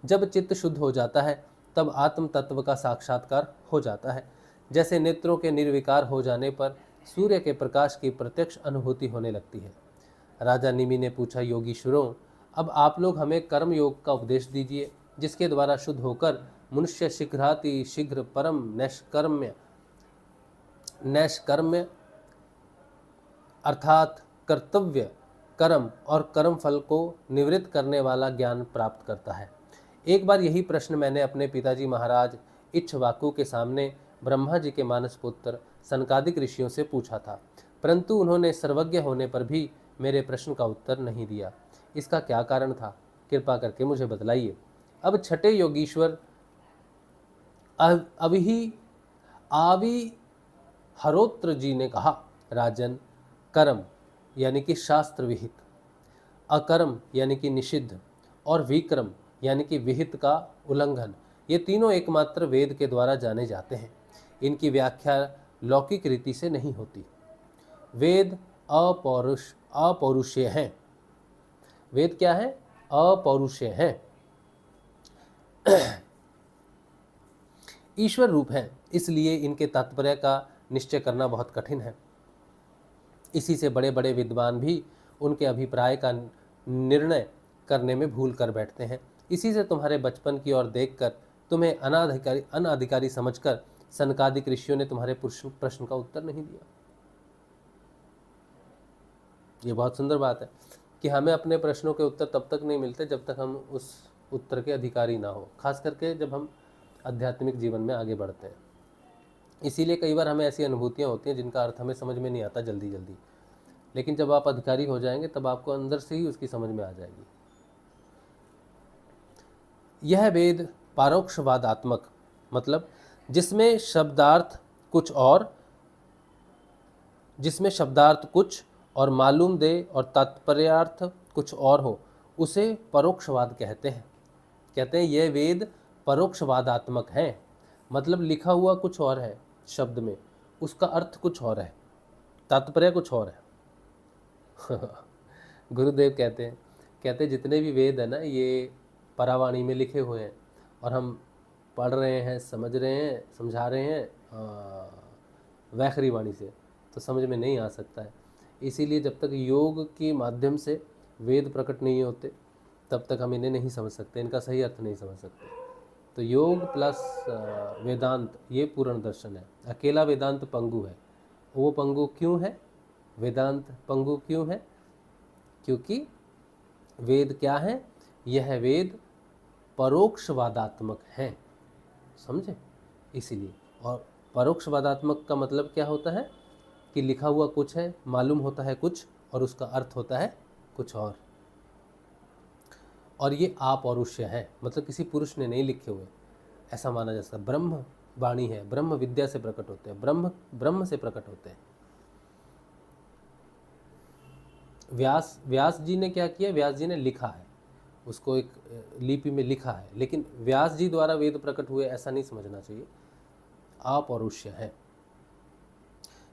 जब चित्त शुद्ध हो जाता है तब आत्म तत्व का साक्षात्कार हो जाता है। जैसे नेत्रों के निर्विकार हो जाने पर सूर्य के प्रकाश की प्रत्यक्ष अनुभूति होने लगती है। राजा निमि ने पूछा, योगीश्वरों, अब आप लोग हमें कर्म योग का उपदेश दीजिए, जिसके द्वारा शुद्ध होकर मनुष्य शीघ्राति शीघ्र परम नैष्कर्म्य अर्थात कर्तव्य, कर्म और कर्म फल को निवृत्त करने वाला ज्ञान प्राप्त करता है। एक बार यही प्रश्न मैंने अपने पिताजी महाराज इक्ष्वाकु के सामने ब्रह्मा जी के मानस पुत्र सनकादिक ऋषियों से पूछा था, परंतु उन्होंने सर्वज्ञ होने पर भी मेरे प्रश्न का उत्तर नहीं दिया। इसका क्या कारण था? कृपा करके मुझे बतलाइए। अब छठे योगीश्वर अभी आवी हरोत्र जी ने कहा, राजन, कर्म यानी कि शास्त्र विहित, अकर्म यानी कि निषिद्ध, और विक्रम यानी कि विहित का उल्लंघन, ये तीनों एकमात्र वेद के द्वारा जाने जाते हैं। इनकी व्याख्या लौकिक रीति से नहीं होती। वेद अपौरुषेय हैं। वेद क्या है? अपौरुषेय हैं, ईश्वर रूप हैं, इसलिए इनके तात्पर्य का निश्चय करना बहुत कठिन है। इसी से बड़े बड़े विद्वान भी उनके अभिप्राय का निर्णय करने में भूल कर बैठते हैं। इसी से तुम्हारे बचपन की ओर देखकर तुम्हें अनाधिकारी समझकर सनकादिक ऋषियों ने तुम्हारे प्रश्न का उत्तर नहीं दिया। ये बहुत सुंदर बात है कि हमें अपने प्रश्नों के उत्तर तब तक नहीं मिलते जब तक हम उस उत्तर के अधिकारी ना हो, खास करके जब हम आध्यात्मिक जीवन में आगे बढ़ते हैं। इसीलिए कई बार हमें ऐसी अनुभूतियाँ होती हैं जिनका अर्थ हमें समझ में नहीं आता जल्दी जल्दी, लेकिन जब आप अधिकारी हो जाएंगे तब आपको अंदर से ही उसकी समझ में आ जाएगी। यह वेद परोक्षवादात्मक, मतलब जिसमें शब्दार्थ कुछ और मालूम दे और तात्पर्यार्थ कुछ और हो, उसे परोक्षवाद कहते हैं। कहते हैं यह वेद परोक्षवादात्मक है, मतलब लिखा हुआ कुछ और है शब्द में, उसका अर्थ कुछ और है, तात्पर्य कुछ और है। गुरुदेव कहते हैं जितने भी वेद है ना, ये परावाणी में लिखे हुए हैं और हम पढ़ रहे हैं, समझ रहे हैं, समझा रहे हैं वैखरी वाणी से, तो समझ में नहीं आ सकता है। इसीलिए जब तक योग के माध्यम से वेद प्रकट नहीं होते तब तक हम इन्हें नहीं समझ सकते, इनका सही अर्थ नहीं समझ सकते। तो योग प्लस वेदांत ये पूर्ण दर्शन है। अकेला वेदांत पंगु है। वो पंगु क्यों है? वेदांत पंगु क्यों है? क्योंकि वेद क्या है? यह वेद परोक्षवादात्मक है, समझे? इसीलिए। और परोक्षवादात्मक का मतलब क्या होता है कि लिखा हुआ कुछ है, मालूम होता है कुछ, और उसका अर्थ होता है कुछ और ये अपौरुषेय है, मतलब किसी पुरुष ने नहीं लिखे हुए, ऐसा माना जा सकता। ब्रह्म वाणी है, ब्रह्म विद्या से प्रकट होते हैं, ब्रह्म से प्रकट होते हैं। व्यास जी ने क्या किया? व्यास जी ने लिखा है, उसको एक लिपि में लिखा है, लेकिन व्यास जी द्वारा वेद प्रकट हुए ऐसा नहीं समझना चाहिए। अपौरुषेय है।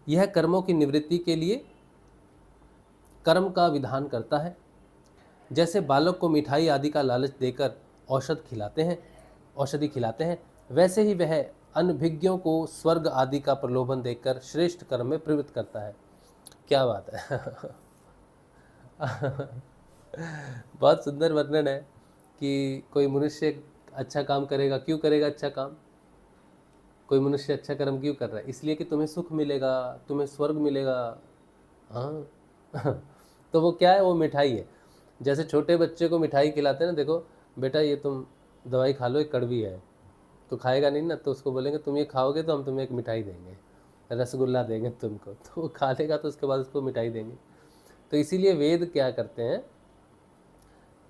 यह कर्मों की निवृत्ति के लिए कर्म का विधान करता है। जैसे बालक को मिठाई आदि का लालच देकर औषधि खिलाते हैं, वैसे ही वह अनभिज्ञों को स्वर्ग आदि का प्रलोभन देकर श्रेष्ठ कर्म में प्रवृत्त करता है। क्या बात है। बहुत सुंदर वर्णन है कि कोई मनुष्य अच्छा काम करेगा। क्यों करेगा अच्छा काम? कोई मनुष्य अच्छा कर्म क्यों कर रहा है? इसलिए कि तुम्हें सुख मिलेगा, तुम्हें स्वर्ग मिलेगा। हाँ। तो वो क्या है? वो मिठाई है। जैसे छोटे बच्चे को मिठाई खिलाते हैं ना, देखो बेटा ये तुम दवाई खा लो, एक कड़वी है, तो खाएगा नहीं ना, तो उसको बोलेंगे तुम ये खाओगे तो हम तुम्हें एक मिठाई देंगे, रसगुल्ला देंगे तुमको, तो वो खा लेगा, तो उसके बाद उसको मिठाई देंगे। तो इसीलिए वेद क्या करते हैं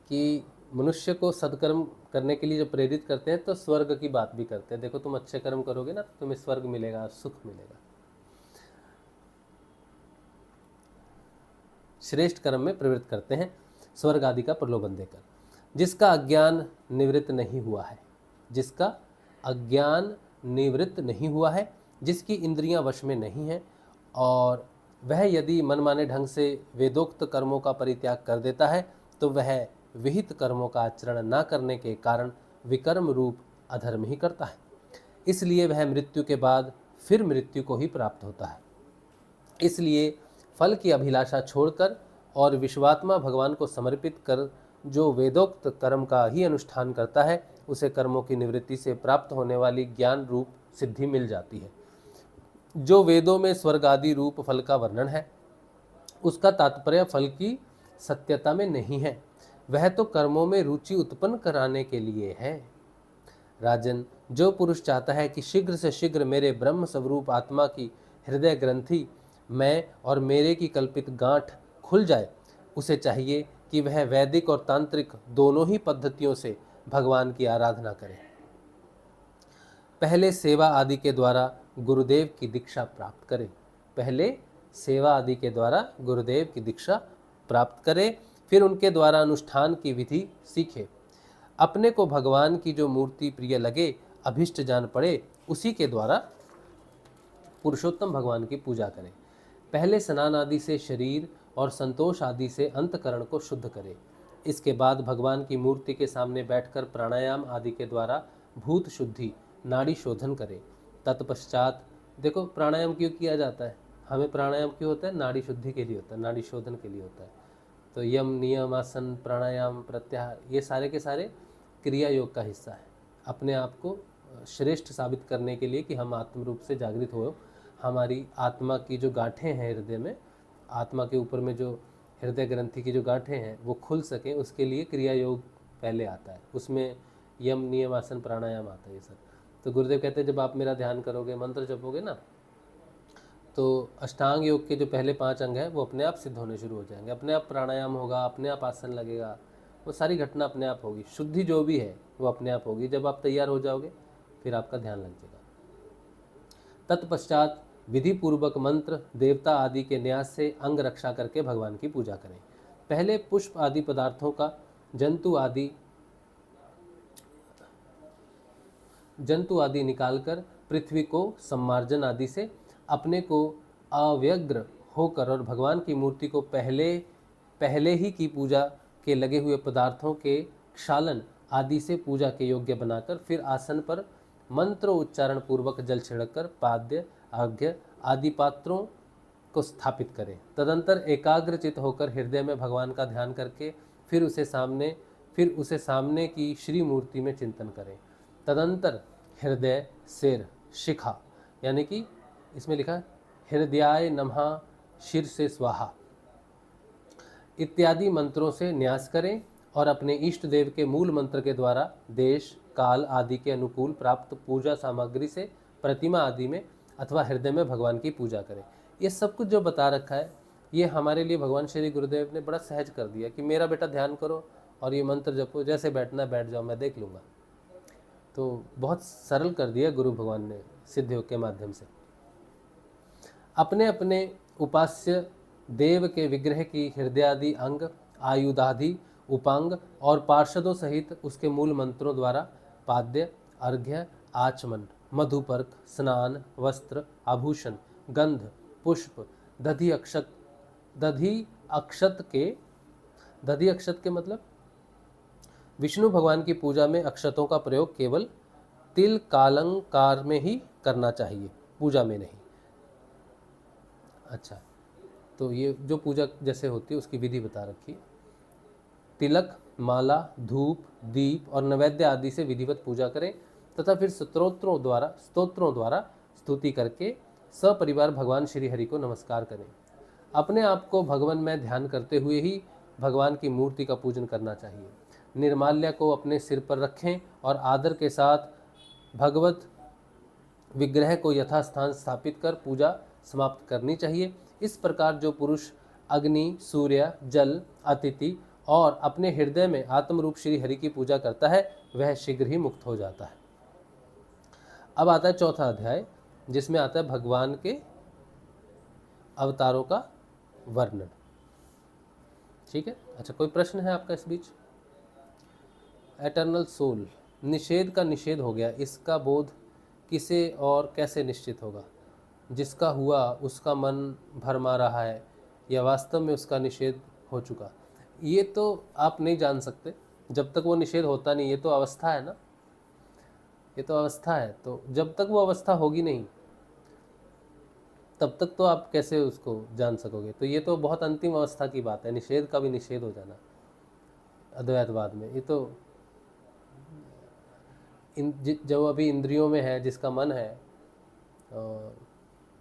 कि मनुष्य को सत्कर्म करने के लिए जब प्रेरित करते हैं तो स्वर्ग की बात भी करते हैं। देखो तुम अच्छे कर्म करोगे ना, तुम्हें स्वर्ग मिलेगा, सुख मिलेगा। श्रेष्ठ कर्म में प्रवृत्त करते हैं, स्वर्ग आदि का प्रलोभन देकर। जिसका अज्ञान निवृत्त नहीं हुआ है, जिसकी इंद्रियां वश में नहीं है, और वह यदि मनमाने ढंग से वेदोक्त कर्मों का परित्याग कर देता है, तो वह विहित कर्मों का आचरण न करने के कारण विकर्म रूप अधर्म ही करता है। इसलिए वह मृत्यु के बाद फिर मृत्यु को ही प्राप्त होता है। इसलिए फल की अभिलाषा छोड़कर और विश्वात्मा भगवान को समर्पित कर जो वेदोक्त कर्म का ही अनुष्ठान करता है, उसे कर्मों की निवृत्ति से प्राप्त होने वाली ज्ञान रूप सिद्धि मिल जाती है। जो वेदों में स्वर्ग आदि रूप फल का वर्णन है, उसका तात्पर्य फल की सत्यता में नहीं है, वह तो कर्मों में रुचि उत्पन्न कराने के लिए है। राजन, जो पुरुष चाहता है कि शीघ्र से शीघ्र मेरे ब्रह्म स्वरूप आत्मा की हृदय ग्रंथि, मैं और मेरे की कल्पित गांठ खुल जाए, उसे चाहिए कि वह वैदिक और तांत्रिक दोनों ही पद्धतियों से भगवान की आराधना करे। पहले सेवा आदि के द्वारा गुरुदेव की दीक्षा प्राप्त करे। पहले सेवा आदि के द्वारा गुरुदेव की दीक्षा प्राप्त करे, फिर उनके द्वारा अनुष्ठान की विधि सीखे। अपने को भगवान की जो मूर्ति प्रिय लगे, अभिष्ट जान पड़े, उसी के द्वारा पुरुषोत्तम भगवान की पूजा करें। पहले स्नान आदि से शरीर और संतोष आदि से अंतकरण को शुद्ध करें। इसके बाद भगवान की मूर्ति के सामने बैठकर प्राणायाम आदि के द्वारा भूत शुद्धि, नाड़ी शोधन करें। तत्पश्चात देखो प्राणायाम क्यों किया जाता है, हमें प्राणायाम क्यों होता है, नाड़ी शुद्धि के लिए होता है, नाड़ी शोधन के लिए होता है। तो यम, नियम, आसन, प्राणायाम, प्रत्याहार, ये सारे के सारे क्रिया योग का हिस्सा है। अपने आप को श्रेष्ठ साबित करने के लिए कि हम आत्म रूप से जागृत हो, हमारी आत्मा की जो गांठें हैं हृदय में, आत्मा के ऊपर में जो हृदय ग्रंथि की जो गांठें हैं वो खुल सकें, उसके लिए क्रिया योग पहले आता है। उसमें यम, नियम, आसन, प्राणायाम आता है ये सब। तो गुरुदेव कहते हैं जब आप मेरा ध्यान करोगे, मंत्र जपोगे ना, तो अष्टांग योग के जो पहले 5 अंग हैं वो अपने आप सिद्ध होने शुरू हो जाएंगे। अपने आप प्राणायाम होगा, अपने आप आसन लगेगा, वो सारी घटना अपने आप होगी। शुद्धि जो भी है वो अपने आप होगी। जब आप तैयार हो जाओगे फिर आपका ध्यान लग जाएगा। तत्पश्चात विधि पूर्वक मंत्र, देवता आदि के न्यास से अंग रक्षा करके भगवान की पूजा करें। पहले पुष्प आदि पदार्थों का जंतु आदि निकालकर पृथ्वी को सम्मार्जन आदि से अपने को अव्यग्र होकर और भगवान की मूर्ति को पहले ही की पूजा के लगे हुए पदार्थों के क्षालन आदि से पूजा के योग्य बनाकर फिर आसन पर मंत्र उच्चारण पूर्वक जल छिड़ककर पाद्य, अर्घ्य आदि पात्रों को स्थापित करें। तदंतर एकाग्रचित होकर हृदय में भगवान का ध्यान करके फिर उसे सामने की श्री मूर्ति में चिंतन करें। तदंतर हृदय, सिर, शिखा, यानी कि इसमें लिखा है हृदयाय नमः, शिर से स्वाहा इत्यादि मंत्रों से न्यास करें और अपने इष्ट देव के मूल मंत्र के द्वारा देश, काल आदि के अनुकूल प्राप्त पूजा सामग्री से प्रतिमा आदि में अथवा हृदय में भगवान की पूजा करें। ये सब कुछ जो बता रखा है ये हमारे लिए भगवान श्री गुरुदेव ने बड़ा सहज कर दिया कि मेरा बेटा ध्यान करो और ये मंत्र जपो, जैसे बैठना बैठ जाओ, मैं देख लूँगा। तो बहुत सरल कर दिया गुरु भगवान ने सिद्ध योग के माध्यम से। अपने अपने उपास्य देव के विग्रह की हृदयादि अंग, आयुधादि उपांग और पार्षदों सहित उसके मूल मंत्रों द्वारा पाद्य, अर्घ्य, आचमन, मधुपर्क, स्नान, वस्त्र, आभूषण, गंध, पुष्प, दधि अक्षत के मतलब विष्णु भगवान की पूजा में अक्षतों का प्रयोग केवल तिल कालंकार में ही करना चाहिए, पूजा में नहीं। अच्छा, तो ये जो पूजा जैसे होती है उसकी विधि बता रखी। तिलक, माला, धूप, दीप और नैवेद्य आदि से विधिवत पूजा करें तथा फिर स्तोत्रों द्वारा स्तुति करके सपरिवार भगवान श्री हरि को नमस्कार करें। अपने आप को भगवान में ध्यान करते हुए ही भगवान की मूर्ति का पूजन करना चाहिए। निर्माल्य को अपने सिर पर रखें और आदर के साथ भगवत विग्रह को यथास्थान स्थापित कर पूजा समाप्त करनी चाहिए। इस प्रकार जो पुरुष अग्नि, सूर्य, जल, अतिथि और अपने हृदय में आत्मरूप श्री हरि की पूजा करता है वह शीघ्र ही मुक्त हो जाता है। अब आता है चौथा अध्याय जिसमें आता है भगवान के अवतारों का वर्णन। ठीक है, अच्छा कोई प्रश्न है आपका इस बीच? एटर्नल सोल, निषेध का निषेध हो गया, इसका बोध किसे और कैसे निश्चित होगा? जिसका हुआ उसका मन भरमा रहा है या वास्तव में उसका निषेध हो चुका? ये तो आप नहीं जान सकते जब तक वो निषेध होता नहीं। ये तो अवस्था है ना, ये तो अवस्था है। तो जब तक वो अवस्था होगी नहीं तब तक तो आप कैसे उसको जान सकोगे? तो ये तो बहुत अंतिम अवस्था की बात है, निषेध का भी निषेध हो जाना अद्वैतवाद में। ये तो जो अभी इंद्रियों में है, जिसका मन है,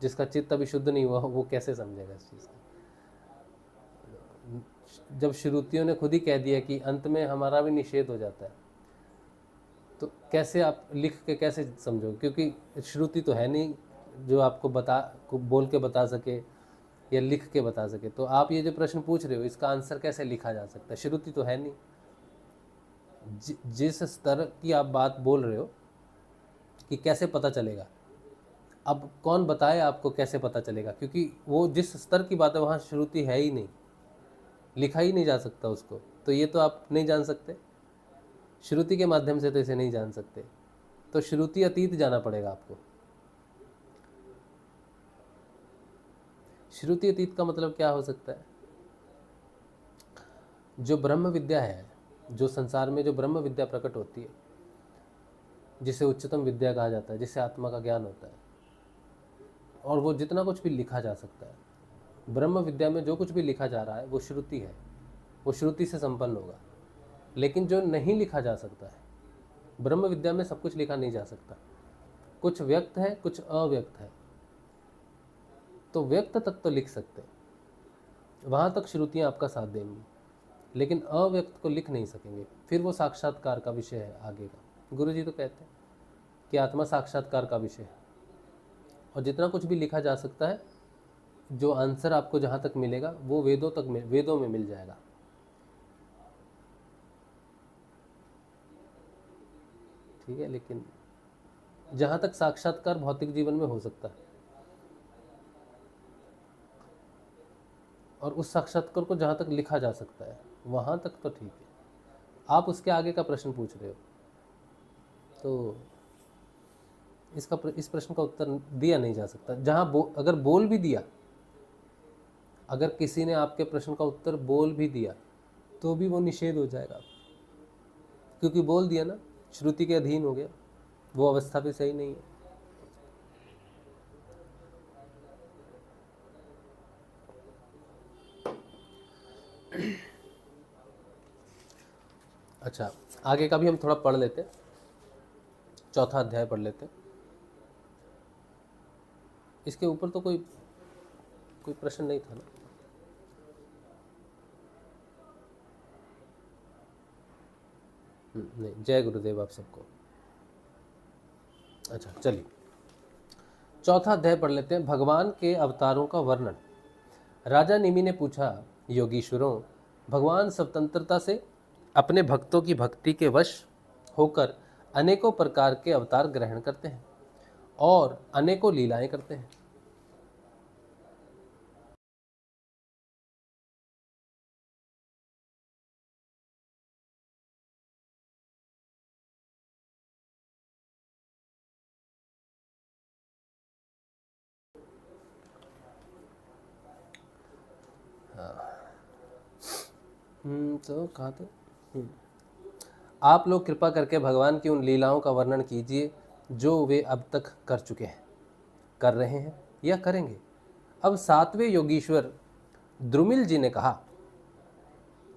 जिसका चित्त अभी शुद्ध नहीं हुआ, वो कैसे समझेगा इस चीज़ को? जब श्रुतियों ने खुद ही कह दिया कि अंत में हमारा भी निषेध हो जाता है, तो कैसे आप लिख के कैसे समझोगे? क्योंकि श्रुति तो है नहीं जो आपको बोल के बता सके या लिख के बता सके। तो आप ये जो प्रश्न पूछ रहे हो इसका आंसर कैसे लिखा जा सकता है? श्रुति तो है नहीं। जिस स्तर की आप बात बोल रहे हो कि कैसे पता चलेगा, अब कौन बताए आपको कैसे पता चलेगा? क्योंकि वो जिस स्तर की बात है वहाँ श्रुति है ही नहीं, लिखा ही नहीं जा सकता उसको। तो ये तो आप नहीं जान सकते, श्रुति के माध्यम से तो इसे नहीं जान सकते। तो श्रुति अतीत जाना पड़ेगा आपको। श्रुति अतीत का मतलब क्या हो सकता है? जो ब्रह्म विद्या है, जो संसार में जो ब्रह्म विद्या प्रकट होती है, जिसे उच्चतम विद्या कहा जाता है, जिसे आत्मा का ज्ञान होता है, और वो जितना कुछ भी लिखा जा सकता है, ब्रह्म विद्या में जो कुछ भी लिखा जा रहा है वो श्रुति है, वो श्रुति से संपन्न होगा। लेकिन जो नहीं लिखा जा सकता है, ब्रह्म विद्या में सब कुछ लिखा नहीं जा सकता, कुछ व्यक्त है कुछ अव्यक्त है। तो व्यक्त तक तो लिख सकते हैं, वहाँ तक श्रुतियाँ आपका साथ देंगी, लेकिन अव्यक्त को लिख नहीं सकेंगे। फिर वो साक्षात्कार का विषय है आगे का। गुरु जी तो कहते हैं कि आत्मा साक्षात्कार का विषय है, और जितना कुछ भी लिखा जा सकता है, जो आंसर आपको जहाँ तक मिलेगा वो वेदों में मिल जाएगा। ठीक है, लेकिन जहाँ तक साक्षात्कार भौतिक जीवन में हो सकता है, और उस साक्षात्कार को जहाँ तक लिखा जा सकता है वहाँ तक तो ठीक है। आप उसके आगे का प्रश्न पूछ रहे हो, तो इस प्रश्न का उत्तर दिया नहीं जा सकता। जहाँ अगर बोल भी दिया, अगर किसी ने आपके प्रश्न का उत्तर बोल भी दिया तो भी वो निषेध हो जाएगा, क्योंकि बोल दिया ना, श्रुति के अधीन हो गया, वो अवस्था भी सही नहीं है। अच्छा, आगे का भी हम थोड़ा पढ़ लेते हैं, चौथा अध्याय पढ़ लेते हैं। इसके ऊपर तो कोई प्रश्न नहीं था ना? नहीं, जय गुरुदेव आप सबको। अच्छा चलिए, चौथा अध्याय पढ़ लेते हैं, भगवान के अवतारों का वर्णन। राजा निमि ने पूछा, योगीश्वरों, भगवान स्वतंत्रता से अपने भक्तों की भक्ति के वश होकर अनेकों प्रकार के अवतार ग्रहण करते हैं और अनेकों लीलाएं करते हैं। तो कहा था, आप लोग कृपा करके भगवान की उन लीलाओं का वर्णन कीजिए जो वे अब तक कर चुके हैं, कर रहे हैं या करेंगे। अब सातवें योगीश्वर द्रुमिल जी ने कहा,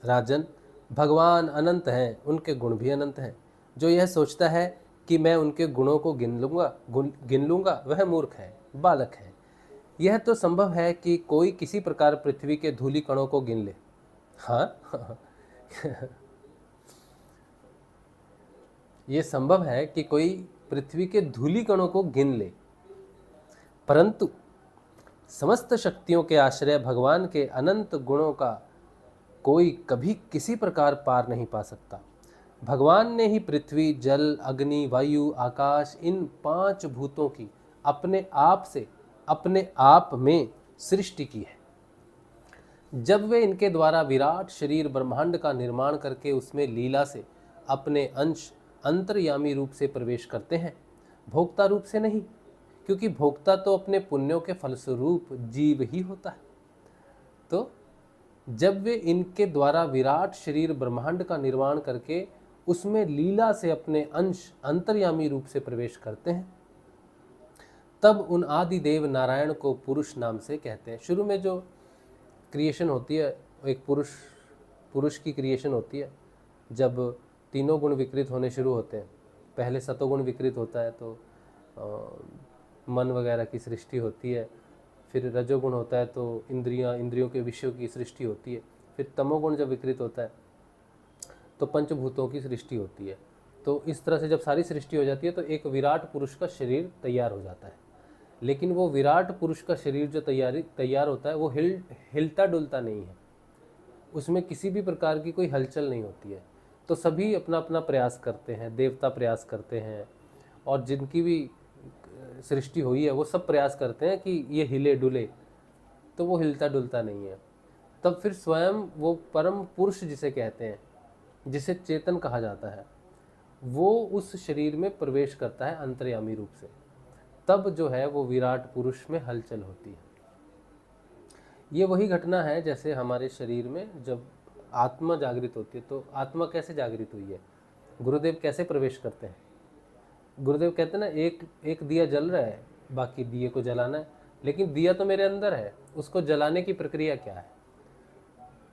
राजन, भगवान अनंत हैं, उनके गुण भी अनंत हैं। जो यह सोचता है कि मैं उनके गुणों को गिन लूँगा वह मूर्ख है, बालक है। यह तो संभव है कि कोई किसी प्रकार पृथ्वी के धूलि कणों को गिन ले। हाँ ये संभव है कि कोई पृथ्वी के धूलि कणों को गिन ले, परंतु समस्त शक्तियों के आश्रय भगवान के अनंत गुणों का कोई कभी किसी प्रकार पार नहीं पा सकता। भगवान ने ही पृथ्वी, जल, अग्नि, वायु, आकाश, इन 5 भूतों की अपने आप में सृष्टि की है। जब वे इनके द्वारा विराट शरीर ब्रह्मांड का निर्माण करके उसमें लीला से अपने अंश अंतर्यामी रूप से प्रवेश करते हैं, भोक्ता रूप से नहीं, क्योंकि भोक्ता तो अपने पुण्यों के फलस्वरूप जीव ही होता है। तो जब वे इनके द्वारा विराट शरीर ब्रह्मांड का निर्माण करके उसमें लीला से अपने अंश अंतर्यामी रूप से प्रवेश करते हैं, तब उन आदि देव नारायण को पुरुष नाम से कहते हैं। शुरू में जो क्रिएशन होती है, एक पुरुष की क्रिएशन होती है, जब तीनों गुण विकृत होने शुरू होते हैं। पहले सतोगुण विकृत होता है तो मन वगैरह की सृष्टि होती है, फिर रजोगुण होता है तो इंद्रियों के विषयों की सृष्टि होती है, फिर तमोगुण जब विकृत होता है तो पंचभूतों की सृष्टि होती है। तो इस तरह से जब सारी सृष्टि हो जाती है तो एक विराट पुरुष का शरीर तैयार हो जाता है। लेकिन वो विराट पुरुष का शरीर जो तैयार होता है वो हिलता डुलता नहीं है, उसमें किसी भी प्रकार की कोई हलचल नहीं होती है। तो सभी अपना अपना प्रयास करते हैं, देवता प्रयास करते हैं, और जिनकी भी सृष्टि हुई है वो सब प्रयास करते हैं कि ये हिले डुले, तो वो हिलता डुलता नहीं है। तब फिर स्वयं वो परम पुरुष जिसे कहते हैं, जिसे चेतन कहा जाता है, वो उस शरीर में प्रवेश करता है अंतर्यामी रूप से। तब जो है वो विराट पुरुष में हलचल होती है। ये वही घटना है जैसे हमारे शरीर में जब आत्मा जागृत होती है। तो आत्मा कैसे जागृत हुई है, गुरुदेव कैसे प्रवेश करते हैं? गुरुदेव कहते हैं ना, एक दिया जल रहा है, बाकी दिए को जलाना है, लेकिन दिया तो मेरे अंदर है, उसको जलाने की प्रक्रिया क्या है?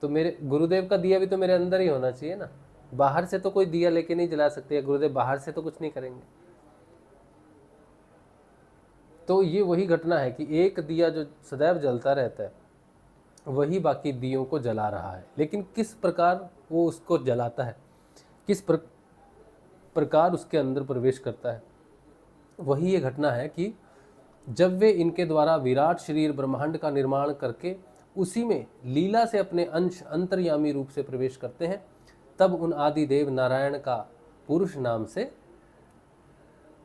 तो मेरे गुरुदेव का दिया भी तो मेरे अंदर ही होना चाहिए ना, बाहर से तो कोई दिया लेके नहीं जला सकते, गुरुदेव बाहर से तो कुछ नहीं करेंगे। तो ये वही घटना है कि एक दिया जो सदैव जलता रहता है वही बाकी दियों को जला रहा है, लेकिन किस प्रकार वो उसको जलाता है, किस प्रकार उसके अंदर प्रवेश करता है, वही ये घटना है कि जब वे इनके द्वारा विराट शरीर ब्रह्मांड का निर्माण करके उसी में लीला से अपने अंश अंतर्यामी रूप से प्रवेश करते हैं, तब उन आदिदेव नारायण का पुरुष नाम से,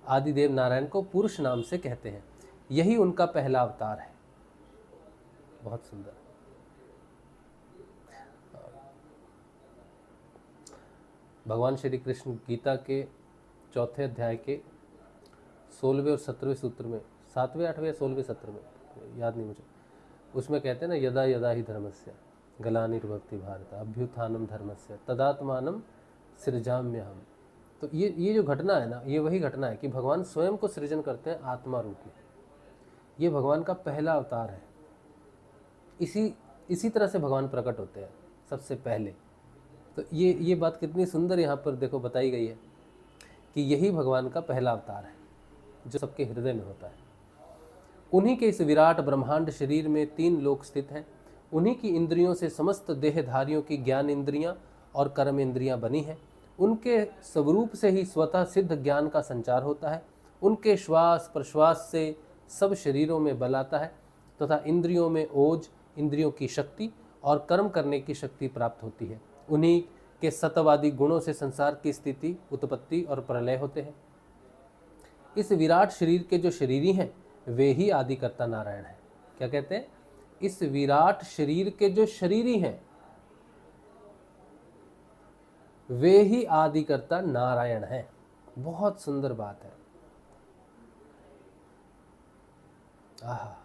आदिदेव नारायण को पुरुष नाम से कहते हैं। यही उनका पहला अवतार है। बहुत सुंदर। भगवान श्री कृष्ण गीता के 4थे अध्याय के 16वें और 17वें सूत्र में, 7वें 8वें 16वें 17 में, याद नहीं मुझे, उसमें कहते हैं ना, यदा यदा ही धर्मस्य ग्लानिर्भवति भारत अभ्युत्थानम धर्मस्य तदात्मानं सृजाम्यहम्। तो ये जो घटना है ना, ये वही घटना है कि भगवान स्वयं को सृजन करते हैं आत्मा रूप में। ये भगवान का पहला अवतार है। इसी तरह से भगवान प्रकट होते हैं सबसे पहले। तो ये बात कितनी सुंदर यहाँ पर देखो बताई गई है कि यही भगवान का पहला अवतार है जो सबके हृदय में होता है। उन्हीं के इस विराट ब्रह्मांड शरीर में 3 लोक स्थित हैं। उन्हीं की इंद्रियों से समस्त देहधारियों की ज्ञान इंद्रियां और कर्म इंद्रियां बनी हैं। उनके स्वरूप से ही स्वतः सिद्ध ज्ञान का संचार होता है। उनके श्वास प्रश्वास से सब शरीरों में बल आता है तथा इंद्रियों में ओज, इंद्रियों की शक्ति और कर्म करने की शक्ति प्राप्त होती है। उन्हीं के सत्ववादी गुणों से संसार की स्थिति, उत्पत्ति और प्रलय होते हैं। इस विराट शरीर के जो शरीरी हैं वे ही आदिकर्ता नारायण हैं। क्या कहते हैं? इस विराट शरीर के जो शरीरी हैं वे ही आदिकर्ता नारायण हैं। बहुत सुंदर बात है। आहा,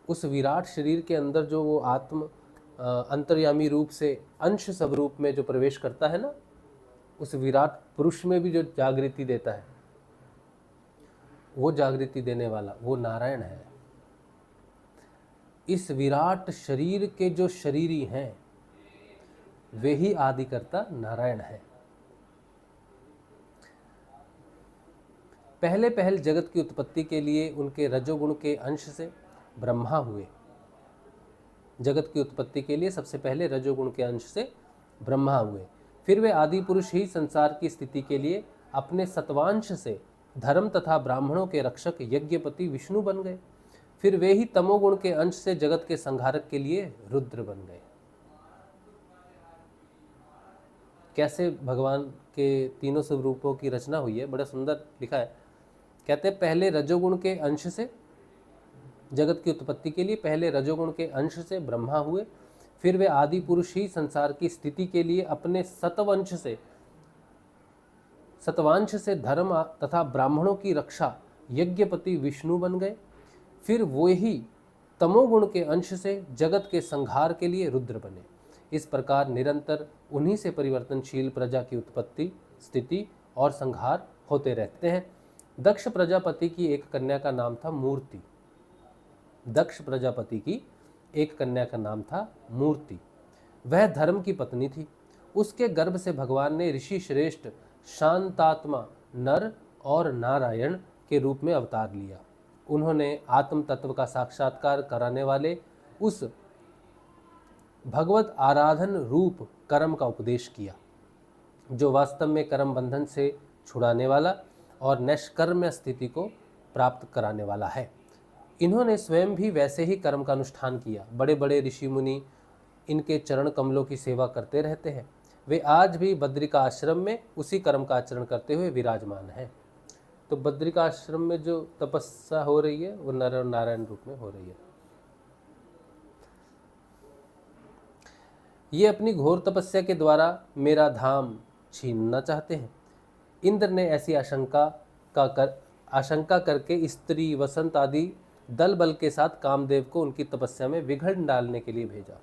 उस विराट शरीर के अंदर जो वो आत्म अंतर्यामी रूप से अंश स्वरूप में जो प्रवेश करता है ना, उस विराट पुरुष में भी जो जागृति देता है, वो जागृति देने वाला वो नारायण है। इस विराट शरीर के जो शरीरी हैं वे ही आदिकर्ता नारायण है। पहले पहल जगत की उत्पत्ति के लिए उनके रजोगुण के अंश से ब्रह्मा हुए। जगत की उत्पत्ति के लिए सबसे पहले रजोगुण के अंश से ब्रह्मा हुए। फिर वे आदि पुरुष ही संसार की स्थिति के लिए अपने सत्वांश से धर्म तथा ब्राह्मणों के रक्षक यज्ञपति विष्णु बन गए। फिर वे ही तमोगुण के अंश से जगत के संहारक के लिए रुद्र बन गए। कैसे भगवान के तीनों स्वरूपों की रचना हुई है, बड़ा सुंदर लिखा है। कहते हैं पहले रजोगुण के अंश से जगत की उत्पत्ति के लिए पहले रजोगुण के अंश से ब्रह्मा हुए। फिर वे आदि पुरुष ही संसार की स्थिति के लिए अपने सतवांश से धर्म तथा ब्राह्मणों की रक्षा यज्ञपति विष्णु बन गए। फिर वो ही तमोगुण के अंश से जगत के संहार के लिए रुद्र बने। इस प्रकार निरंतर उन्हीं से परिवर्तनशील प्रजा की उत्पत्ति, स्थिति और संहार होते रहते हैं। दक्ष प्रजापति की एक कन्या का नाम था मूर्ति। दक्ष प्रजापति की एक कन्या का नाम था मूर्ति। वह धर्म की पत्नी थी। उसके गर्भ से भगवान ने ऋषि श्रेष्ठ शांतात्मा नर और नारायण के रूप में अवतार लिया। उन्होंने आत्म तत्व का साक्षात्कार कराने वाले उस भगवत आराधन रूप कर्म का उपदेश किया, जो वास्तव में कर्म बंधन से छुड़ाने वाला और निष्कर्म्य स्थिति को प्राप्त कराने वाला है। इन्होंने स्वयं भी वैसे ही कर्म का अनुष्ठान किया। बड़े बड़े ऋषि मुनि इनके चरण कमलों की सेवा करते रहते हैं। वे आज भी बद्रिका आश्रम में उसी कर्म का आचरण करते हुए विराजमान हैं। तो बद्रिका आश्रम में जो तपस्या हो रही है वो नर और नारायण रूप में हो रही है। ये अपनी घोर तपस्या के द्वारा मेरा धाम छीनना चाहते हैं। इंद्र ने ऐसी आशंका करके स्त्री वसंत आदि दल बल के साथ कामदेव को उनकी तपस्या में विघ्न डालने के लिए भेजा।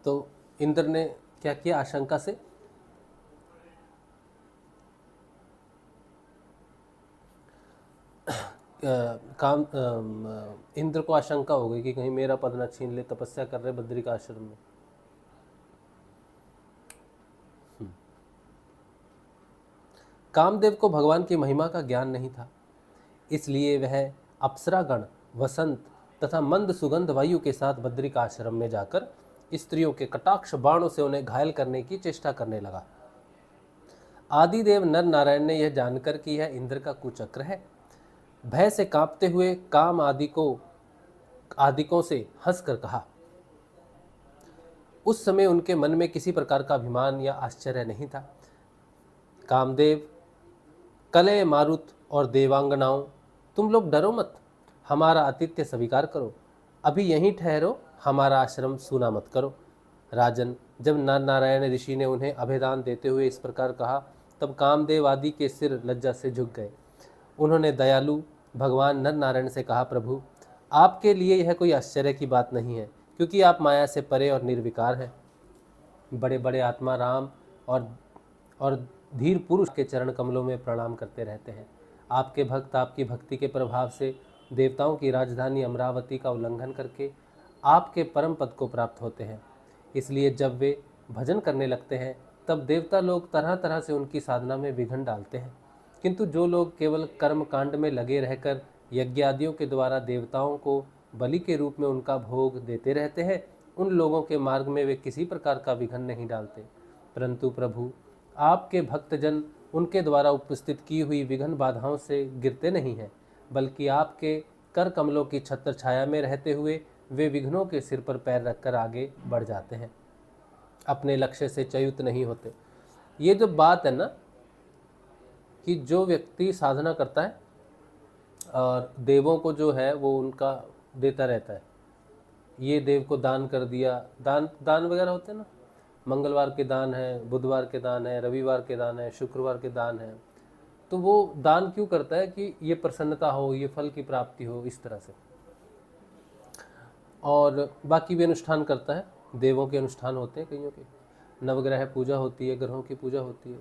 तो इंद्र ने क्या किया? आशंका से इंद्र को आशंका हो गई कि कहीं मेरा पद न छीन ले, तपस्या कर रहे बद्रिका आश्रम में। कामदेव को भगवान की महिमा का ज्ञान नहीं था, इसलिए वह अप्सरागण, वसंत तथा मंद सुगंध वायु के साथ बद्रिका आश्रम में जाकर स्त्रियों के कटाक्ष बाणों से उन्हें घायल करने की चेष्टा करने लगा। आदिदेव नर नारायण ने यह जानकर कि यह इंद्र का कुचक्र है, भय से कांपते हुए काम आदिकों से हंसकर कहा। उस समय उनके मन में किसी प्रकार का अभिमान या आश्चर्य नहीं था। कामदेव, कलय मारुत और देवांगनाओं, तुम लोग डरो मत, हमारा आतिथ्य स्वीकार करो, अभी यहीं ठहरो, हमारा आश्रम सूना मत करो। राजन, जब नर नारायण ऋषि ने उन्हें अभेदान देते हुए इस प्रकार कहा, तब कामदेव आदि के सिर लज्जा से झुक गए। उन्होंने दयालु भगवान नर नारायण से कहा, प्रभु, आपके लिए यह कोई आश्चर्य की बात नहीं है, क्योंकि आप माया से परे और निर्विकार हैं। बड़े बड़े आत्मा राम और धीर पुरुष के चरण कमलों में प्रणाम करते रहते हैं। आपके भक्त आपकी भक्ति के प्रभाव से देवताओं की राजधानी अमरावती का उल्लंघन करके आपके परम पद को प्राप्त होते हैं। इसलिए जब वे भजन करने लगते हैं तब देवता लोग तरह तरह से उनकी साधना में विघ्न डालते हैं, किंतु जो लोग केवल कर्म कांड में लगे रहकर यज्ञादियों के द्वारा देवताओं को बलि के रूप में उनका भोग देते रहते हैं, उन लोगों के मार्ग में वे किसी प्रकार का विघ्न नहीं डालते। परंतु प्रभु, आपके भक्तजन उनके द्वारा उपस्थित की हुई विघ्न बाधाओं से गिरते नहीं हैं, बल्कि आपके कर कमलों की छत्र छाया में रहते हुए वे विघ्नों के सिर पर पैर रखकर आगे बढ़ जाते हैं, अपने लक्ष्य से च्युत नहीं होते। ये जो बात है ना, कि जो व्यक्ति साधना करता है और देवों को जो है वो उनका देता रहता है, ये देव को दान कर दिया, दान दान वगैरह होते हैं ना, मंगलवार के दान है, बुधवार के दान है, रविवार के दान है, शुक्रवार के दान है, तो वो दान क्यों करता है? कि ये प्रसन्नता हो, ये फल की प्राप्ति हो, इस तरह से। और बाकी भी अनुष्ठान करता है, देवों के अनुष्ठान होते हैं कईयों के, नवग्रह पूजा होती है, ग्रहों की पूजा होती है।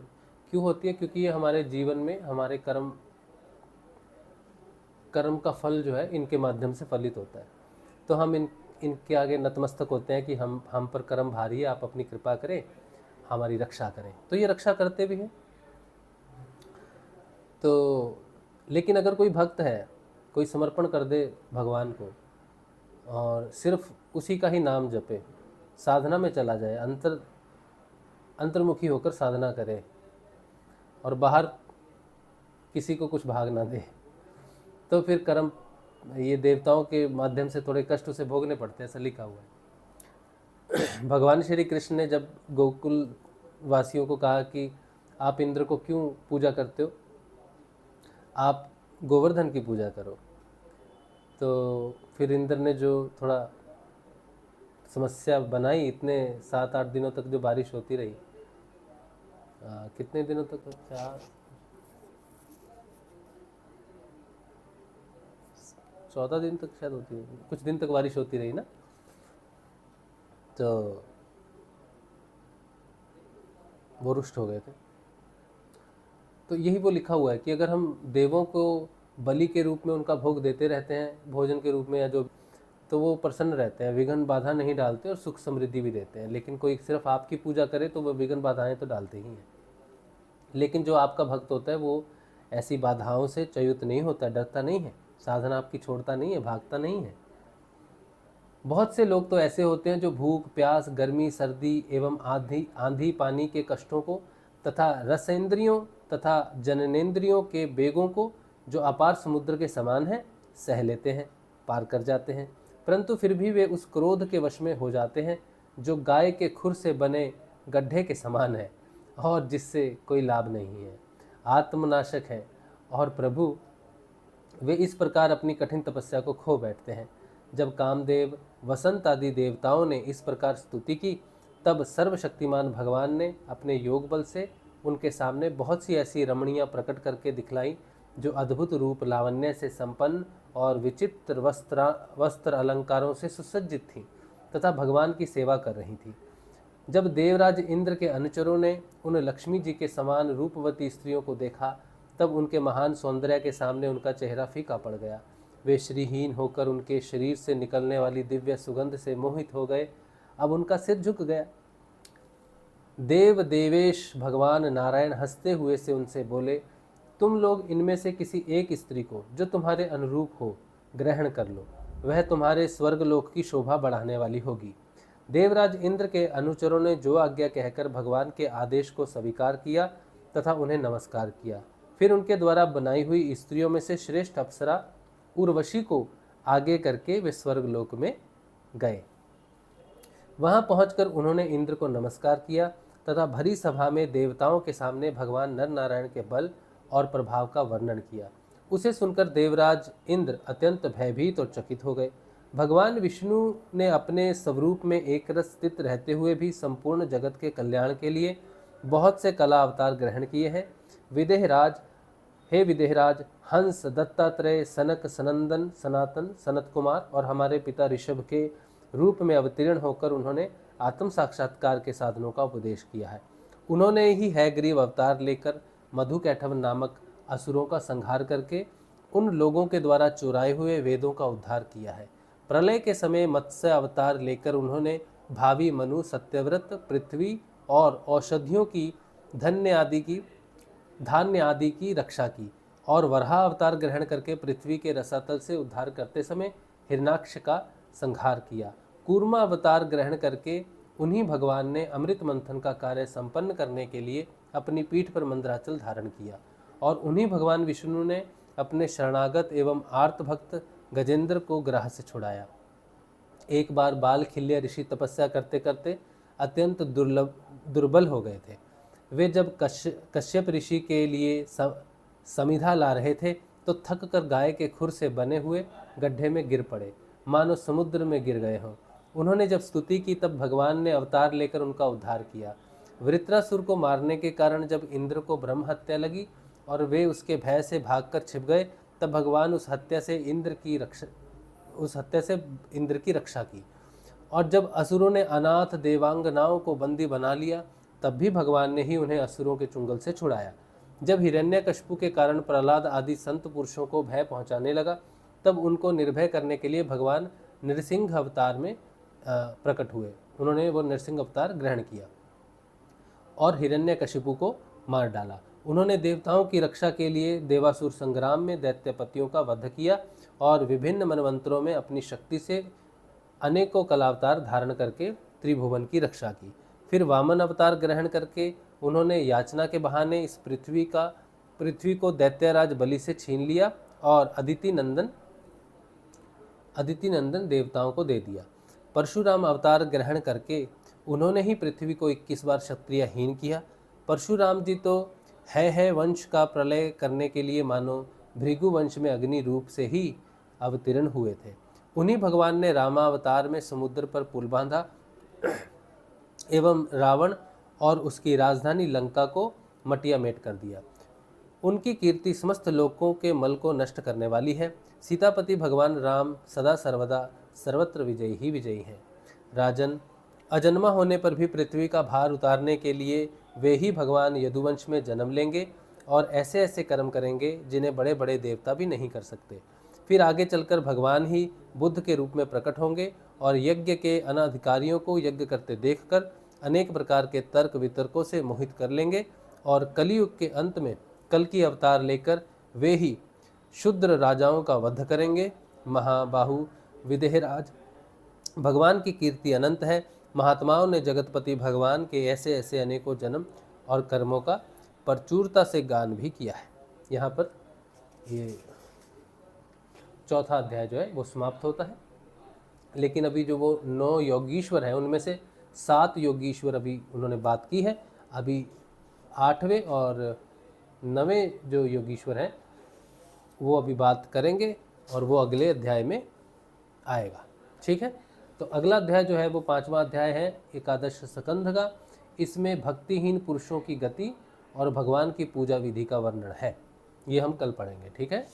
क्यों होती है? क्योंकि ये हमारे जीवन में हमारे कर्म का फल जो है इनके माध्यम से फलित होता है। तो हम इनके आगे नतमस्तक होते हैं कि हम पर कर्म भारी है, आप अपनी कृपा करें, हमारी रक्षा करें। तो ये रक्षा करते भी हैं। तो लेकिन अगर कोई भक्त है, कोई समर्पण कर दे भगवान को और सिर्फ उसी का ही नाम जपे, साधना में चला जाए, अंतर्मुखी होकर साधना करे और बाहर किसी को कुछ भाग ना दे, तो फिर कर्म ये देवताओं के माध्यम से थोड़े कष्ट उसे भोगने पड़ते हैं, ऐसा लिखा हुआ है। भगवान श्री कृष्ण ने जब गोकुल वासियों को कहा कि आप इंद्र को क्यों पूजा करते हो, आप गोवर्धन की पूजा करो, तो फिर इंद्र ने जो थोड़ा समस्या बनाई, इतने 7-8 दिनों तक जो बारिश होती रही, कितने दिनों तक, 14 दिन तक शायद कुछ दिन तक बारिश होती रही ना। तो वो रुष्ट हो गए थे। तो यही वो लिखा हुआ है कि अगर हम देवों को बलि के रूप में उनका भोग देते रहते हैं, भोजन के रूप में या जो, तो वो प्रसन्न रहते हैं, विघ्न बाधा नहीं डालते और सुख समृद्धि भी देते हैं। लेकिन कोई सिर्फ आपकी पूजा करे तो वो विघ्न बाधाएं तो डालते ही हैं। लेकिन जो आपका भक्त होता है वो ऐसी बाधाओं से च्युत नहीं होता, डरता नहीं है, साधना आपकी छोड़ता नहीं है, भागता नहीं है। बहुत से लोग तो ऐसे होते हैं जो भूख, प्यास, गर्मी, सर्दी एवं आंधी पानी के कष्टों को तथा रसेंद्रियों तथा जननेंद्रियों के वेगों को जो अपार समुद्र के समान है सह लेते हैं, पार कर जाते हैं, परंतु फिर भी वे उस क्रोध के वश में हो जाते हैं जो गाय के खुर से बने गड्ढे के समान है और जिससे कोई लाभ नहीं है, आत्मनाशक है। और प्रभु वे इस प्रकार अपनी कठिन तपस्या को खो बैठते हैं। जब कामदेव, वसंत आदि देवताओं ने इस प्रकार स्तुति की, तब सर्वशक्तिमान भगवान ने अपने योग बल से उनके सामने बहुत सी ऐसी रमणियाँ प्रकट करके दिखलाई जो अद्भुत रूप लावण्य से संपन्न और विचित्र वस्त्र अलंकारों से सुसज्जित थीं तथा भगवान की सेवा कर रही थी। जब देवराज इंद्र के अनुचरों ने उन लक्ष्मी जी के समान रूपवती स्त्रियों को देखा, तब उनके महान सौंदर्य के सामने उनका चेहरा फीका पड़ गया। वे श्रीहीन होकर उनके शरीर से निकलने वाली दिव्य सुगंध से मोहित हो गए। अब उनका सिर झुक गया। देव देवेश भगवान नारायण हंसते हुए से उनसे बोले, तुम लोग इनमें से किसी एक स्त्री को जो तुम्हारे अनुरूप हो ग्रहण कर लो, वह तुम्हारे स्वर्गलोक की शोभा बढ़ाने वाली होगी। देवराज इंद्र के अनुचरों ने जो आज्ञा कहकर भगवान के आदेश को स्वीकार किया तथा उन्हें नमस्कार किया। फिर उनके द्वारा बनाई हुई स्त्रियों में से श्रेष्ठ अप्सरा उर्वशी को आगे करके वे स्वर्गलोक में गए। वहां पहुंचकर उन्होंने इंद्र को नमस्कार किया तथा भरी सभा में देवताओं के सामने भगवान नर नारायण के बल और प्रभाव का वर्णन किया। उसे सुनकर देवराज इंद्र अत्यंत भयभीत और चकित हो गए। भगवान विष्णु ने अपने स्वरूप में एक रस स्थित रहते हुए भी संपूर्ण जगत के कल्याण के लिए बहुत से कला अवतार ग्रहण किए हैं। विदेहराज, हे विदेहराज, हंस, दत्तात्रेय, सनक, सनंदन, सनातन, सनत कुमार और हमारे पिता ऋषभ के रूप में अवतीर्ण होकर उन्होंने आत्म साक्षात्कार के साधनों का उपदेश किया है। उन्होंने ही हैग्रीव अवतार लेकर मधुकैटभ नामक असुरों का संहार करके उन लोगों के द्वारा चुराए हुए वेदों का उद्धार किया है। प्रलय के समय मत्स्य अवतार लेकर उन्होंने भावी मनु, सत्यव्रत, पृथ्वी और औषधियों की धान्य आदि की रक्षा की और वराह अवतार ग्रहण करके पृथ्वी के रसातल से उद्धार करते समय हिरणाक्ष का संहार किया। कूर्मा अवतार ग्रहण करके उन्हीं भगवान ने अमृत मंथन का कार्य संपन्न करने के लिए अपनी पीठ पर मंदराचल धारण किया और उन्हीं भगवान विष्णु ने अपने शरणागत एवं आर्त भक्त गजेंद्र को ग्रह से छुड़ाया। एक बार बाल खिल्य ऋषि तपस्या करते करते अत्यंत दुर्बल हो गए थे। वे जब कश्यप ऋषि के लिए समिधा ला रहे थे तो थक कर गाय के खुर से बने हुए गड्ढे में गिर पड़े, मानो समुद्र में गिर गए हों। उन्होंने जब स्तुति की तब भगवान ने अवतार लेकर उनका उद्धार किया। वृत्रासुर को मारने के कारण जब इंद्र को ब्रह्म हत्या लगी और वे उसके भय से भागकर छिप गए, तब भगवान उस हत्या से इंद्र की रक्षा की। और जब असुरों ने अनाथ देवांगनाओं को बंदी बना लिया, तब भी भगवान ने ही उन्हें असुरों के चुंगल से छुड़ाया। जब हिरण्यकशिपु के कारण प्रहलाद आदि संत पुरुषों को भय पहुंचाने लगा, तब उनको निर्भय करने के लिए भगवान नृसिंह अवतार में प्रकट हुए। उन्होंने वो नृसिंह अवतार ग्रहण किया और हिरण्यकशिपु को मार डाला। उन्होंने देवताओं की रक्षा के लिए देवासुर संग्राम में दैत्यपतियों का वध किया और विभिन्न मनवंतरों में अपनी शक्ति से अनेकों कलावतार धारण करके त्रिभुवन की रक्षा की। फिर वामन अवतार ग्रहण करके उन्होंने याचना के बहाने इस पृथ्वी को दैत्यराज बलि से छीन लिया और अदिति नंदन देवताओं को दे दिया। परशुराम अवतार ग्रहण करके उन्होंने ही पृथ्वी को 21 बार क्षत्रियहीन किया। परशुराम जी तो है वंश का प्रलय करने के लिए मानो भृगु वंश में अग्नि रूप से ही अवतीर्ण हुए थे। उन्हीं भगवान ने रामावतार में समुद्र पर पुल बांधा एवं रावण और उसकी राजधानी लंका को मटियामेट कर दिया। उनकी कीर्ति समस्त लोकों के मल को नष्ट करने वाली है। सीतापति भगवान राम सदा सर्वदा सर्वत्र विजयी हैं। राजन, अजन्मा होने पर भी पृथ्वी का भार उतारने के लिए वे ही भगवान यदुवंश में जन्म लेंगे और ऐसे ऐसे कर्म करेंगे जिन्हें बड़े बड़े देवता भी नहीं कर सकते। फिर आगे चलकर भगवान ही बुद्ध के रूप में प्रकट होंगे और यज्ञ के अनाधिकारियों को यज्ञ करते देखकर अनेक प्रकार के तर्क वितर्कों से मोहित कर लेंगे और कलयुग के अंत में कल की अवतार लेकर वे ही शूद्र राजाओं का वध करेंगे। महाबाहु विदेहराज, भगवान की कीर्ति अनंत है। महात्माओं ने जगतपति भगवान के ऐसे ऐसे अनेकों जन्म और कर्मों का प्रचुरता से गान भी किया है। यहाँ पर ये चौथा अध्याय जो है वो समाप्त होता है। लेकिन अभी जो वो 9 योगीश्वर हैं उनमें से 7 योगीश्वर अभी उन्होंने बात की है। अभी 8वें और 9वें जो योगीश्वर हैं वो अभी बात करेंगे और वो अगले अध्याय में आएगा। ठीक है, तो अगला अध्याय जो है वो 5वां अध्याय है एकादश स्कंध का। इसमें भक्तिहीन पुरुषों की गति और भगवान की पूजा विधि का वर्णन है। ये हम कल पढ़ेंगे। ठीक है,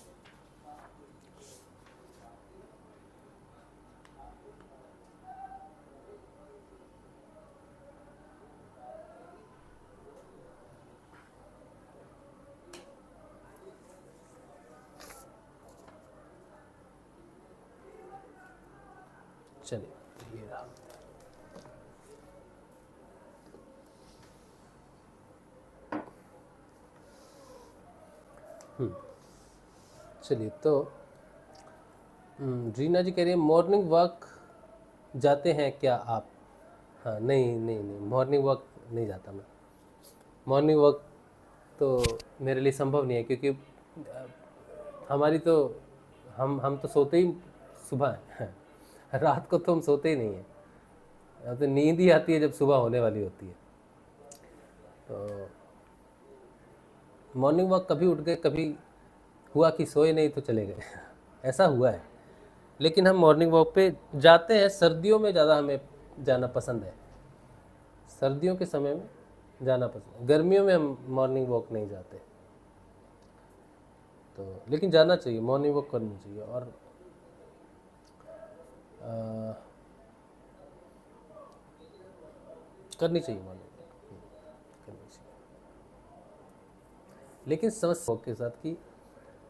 चलिए ये रहा। चलिए, तो रीना जी कह रही है मॉर्निंग वॉक जाते हैं क्या आप? हाँ, नहीं नहीं नहीं, मॉर्निंग वॉक नहीं जाता मैं। मॉर्निंग वॉक तो मेरे लिए संभव नहीं है, क्योंकि हमारी तो हम तो सोते ही सुबह हैं। रात को तो हम सोते ही नहीं हैं, तो नींद ही आती है जब सुबह होने वाली होती है। तो मॉर्निंग वॉक कभी उठ गए, कभी हुआ कि सोए नहीं तो चले गए ऐसा हुआ है। लेकिन हम मॉर्निंग वॉक पे जाते हैं, सर्दियों में ज़्यादा हमें जाना पसंद है। सर्दियों के समय में जाना पसंद है, गर्मियों में हम मॉर्निंग वॉक नहीं जाते। तो लेकिन जाना चाहिए, मॉर्निंग वॉक करनी चाहिए। और करनी चाहिए मॉर्निंग वॉक, करनी चाहिए। लेकिन समस्या के साथ कि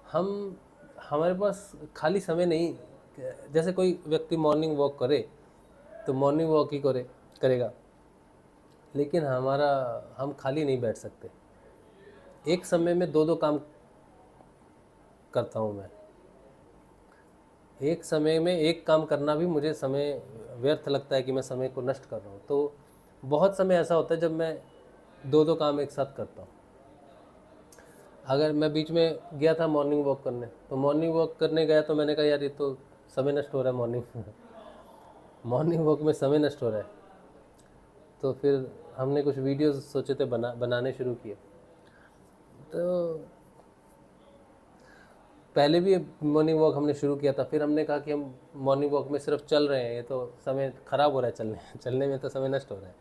हमारे पास खाली समय नहीं। जैसे कोई व्यक्ति मॉर्निंग वॉक करे तो मॉर्निंग वॉक ही करेगा, लेकिन हम खाली नहीं बैठ सकते। एक समय में 2-2 काम करता हूँ मैं। एक समय में एक काम करना भी मुझे समय व्यर्थ लगता है कि मैं समय को नष्ट कर रहा हूँ। तो बहुत समय ऐसा होता है जब मैं 2-2 काम एक साथ करता हूँ। अगर मैं बीच में गया था मॉर्निंग वॉक करने, तो मॉर्निंग वॉक करने गया तो मैंने कहा यार ये तो समय नष्ट हो रहा है, मॉर्निंग वॉक में समय नष्ट हो रहा है। तो फिर हमने कुछ वीडियोस सोचे थे बनाने शुरू किए। तो पहले भी मॉर्निंग वॉक हमने शुरू किया था, फिर हमने कहा कि हम मॉर्निंग वॉक में सिर्फ चल रहे हैं, ये तो समय ख़राब हो रहा है, चलने में तो समय नष्ट हो रहा है।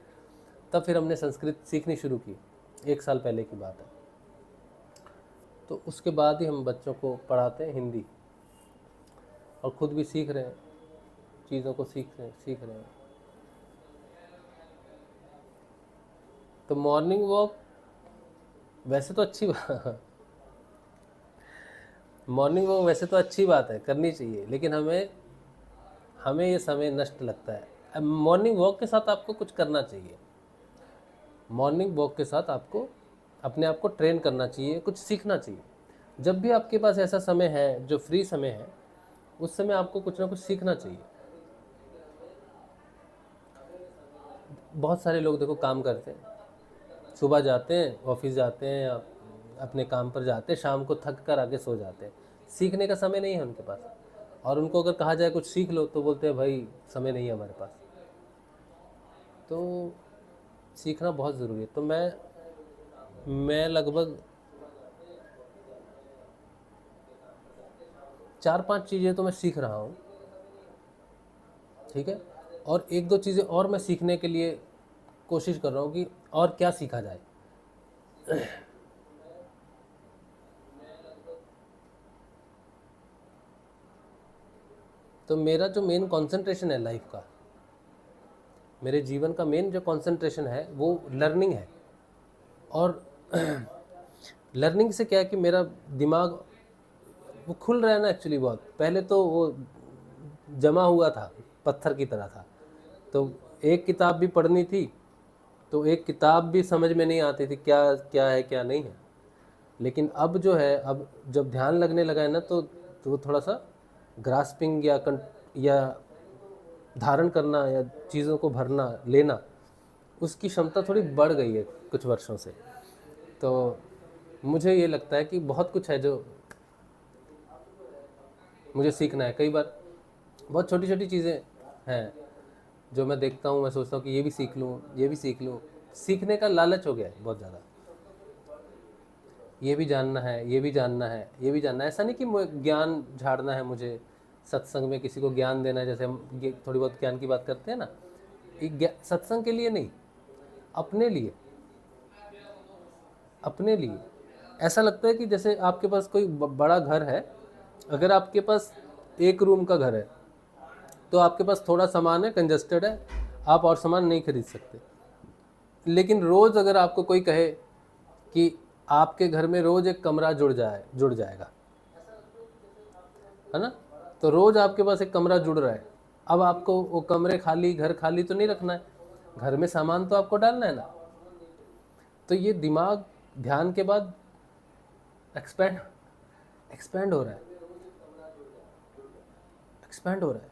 तब फिर हमने संस्कृत सीखनी शुरू की, 1 साल पहले की बात है। तो उसके बाद ही हम बच्चों को पढ़ाते हैं हिंदी, और ख़ुद भी सीख रहे हैं, चीज़ों को सीख रहे हैं। तो मॉर्निंग वॉक वैसे तो अच्छी बात मॉर्निंग वॉक वैसे तो अच्छी बात है, करनी चाहिए, लेकिन हमें ये समय नष्ट लगता है। अब मॉर्निंग वॉक के साथ आपको कुछ करना चाहिए। मॉर्निंग वॉक के साथ आपको अपने आप को ट्रेन करना चाहिए, कुछ सीखना चाहिए। जब भी आपके पास ऐसा समय है जो फ्री समय है, उस समय आपको कुछ ना कुछ सीखना चाहिए। बहुत सारे लोग देखो काम करते हैं, सुबह जाते हैं, ऑफिस जाते हैं या अपने काम पर जाते हैं, शाम को थक कर आके सो जाते हैं। सीखने का समय नहीं है उनके पास। और उनको अगर कहा जाए कुछ सीख लो तो बोलते हैं भाई समय नहीं है हमारे पास। तो सीखना बहुत ज़रूरी है। तो मैं लगभग 4-5 चीज़ें तो मैं सीख रहा हूँ, ठीक है। और 1-2 चीज़ें और मैं सीखने के लिए कोशिश कर रहा हूँ कि और क्या सीखा जाए। तो मेरा जो मेन कंसंट्रेशन है लाइफ का, मेरे जीवन का मेन जो कंसंट्रेशन है वो लर्निंग है। और लर्निंग से क्या है कि मेरा दिमाग वो खुल रहा है ना एक्चुअली। बहुत पहले तो वो जमा हुआ था, पत्थर की तरह था। तो एक किताब भी पढ़नी थी तो एक किताब भी समझ में नहीं आती थी क्या क्या है क्या नहीं है। लेकिन अब जो है, अब जब ध्यान लगने लगा है ना तो वो थोड़ा सा ग्रास्पिंग या धारण करना या चीज़ों को भरना लेना, उसकी क्षमता थोड़ी बढ़ गई है कुछ वर्षों से। तो मुझे ये लगता है कि बहुत कुछ है जो मुझे सीखना है। कई बार बहुत छोटी छोटी चीज़ें हैं जो मैं देखता हूँ, मैं सोचता हूँ कि ये भी सीख लूँ, ये भी सीख लूँ। सीखने का लालच हो गया है बहुत ज़्यादा। ये भी जानना है, ये भी जानना है, ये भी जानना है। ऐसा नहीं कि ज्ञान झाड़ना है मुझे, सत्संग में किसी को ज्ञान देना है, जैसे हम ये थोड़ी बहुत ज्ञान की बात करते हैं ना, ये सत्संग के लिए नहीं, अपने लिए। अपने लिए ऐसा लगता है कि जैसे आपके पास कोई बड़ा घर है, अगर आपके पास एक रूम का घर है तो आपके पास थोड़ा सामान है, कंजस्टेड है, आप और सामान नहीं खरीद सकते। लेकिन रोज़ अगर आपको कोई कहे कि आपके घर में रोज़ एक कमरा जुड़ जाएगा, है ना, तो रोज़ आपके पास एक कमरा जुड़ रहा है। अब आपको वो कमरे खाली, घर खाली तो नहीं रखना है, घर में सामान तो आपको डालना है ना। तो ये दिमाग ध्यान के बाद एक्सपैंड एक्सपैंड हो रहा है, एक्सपैंड हो रहा है।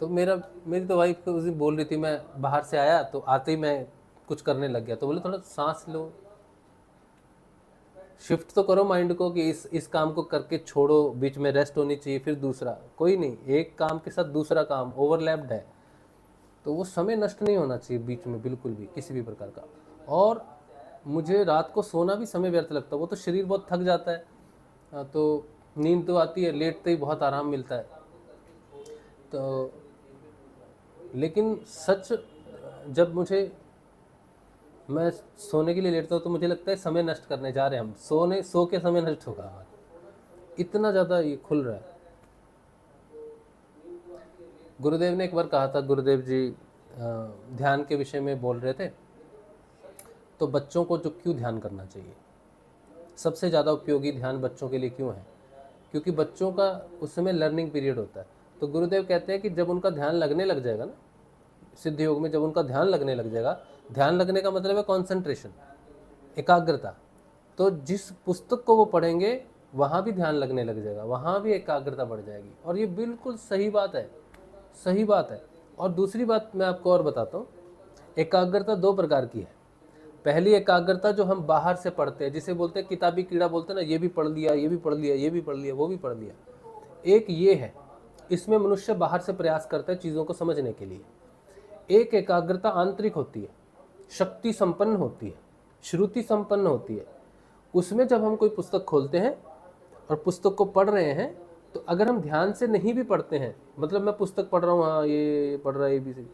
तो मेरी तो वाइफ उस दिन बोल रही थी, मैं बाहर से आया तो आते ही मैं कुछ करने लग गया। तो बोले थोड़ा सांस लो, शिफ्ट तो करो माइंड को कि इस काम को करके छोड़ो, बीच में रेस्ट होनी चाहिए, फिर दूसरा। कोई नहीं, एक काम के साथ दूसरा काम ओवरलैप्ड है, तो वो समय नष्ट नहीं होना चाहिए बीच में, बिल्कुल भी किसी भी प्रकार का। और मुझे रात को सोना भी समय व्यर्थ लगता है, वो तो शरीर बहुत थक जाता है, तो नींद तो आती है, लेटते ही बहुत आराम मिलता है। तो लेकिन सच, जब मैं सोने के लिए लेटता हूँ तो मुझे लगता है समय नष्ट करने जा रहे हैं हम, सो के समय नष्ट होगा हमारा, इतना ज़्यादा ये खुल रहा है। गुरुदेव ने एक बार कहा था, गुरुदेव जी ध्यान के विषय में बोल रहे थे, तो बच्चों को जो क्यों ध्यान करना चाहिए, सबसे ज़्यादा उपयोगी ध्यान बच्चों के लिए क्यों है, क्योंकि बच्चों का उस समय लर्निंग पीरियड होता है। तो गुरुदेव कहते हैं कि जब उनका ध्यान लगने लग जाएगा ना, सिद्ध योग में जब उनका ध्यान लगने लग जाएगा, ध्यान लगने का मतलब है कॉन्सेंट्रेशन, एकाग्रता। तो जिस पुस्तक को वो पढ़ेंगे वहाँ भी ध्यान लगने लग जाएगा, वहाँ भी एकाग्रता बढ़ जाएगी। और ये बिल्कुल सही बात है, सही बात है। और दूसरी बात मैं आपको और बताता हूँ, एकाग्रता दो प्रकार की है। पहली एकाग्रता जो हम बाहर से पढ़ते हैं, जिसे बोलते हैं किताबी कीड़ा, बोलते हैं ना, ये भी पढ़ लिया, ये भी पढ़ लिया, ये भी पढ़ लिया, वो भी पढ़ लिया। एक ये है, इसमें मनुष्य बाहर से प्रयास करता है चीज़ों को समझने के लिए। एक एकाग्रता आंतरिक होती है, शक्ति संपन्न होती है, श्रुति संपन्न होती है। उसमें जब हम कोई पुस्तक खोलते हैं और पुस्तक को पढ़ रहे हैं, तो अगर हम ध्यान से नहीं भी पढ़ते हैं, मतलब मैं पुस्तक पढ़ रहा हूँ, हाँ ये पढ़ रहा है ABC,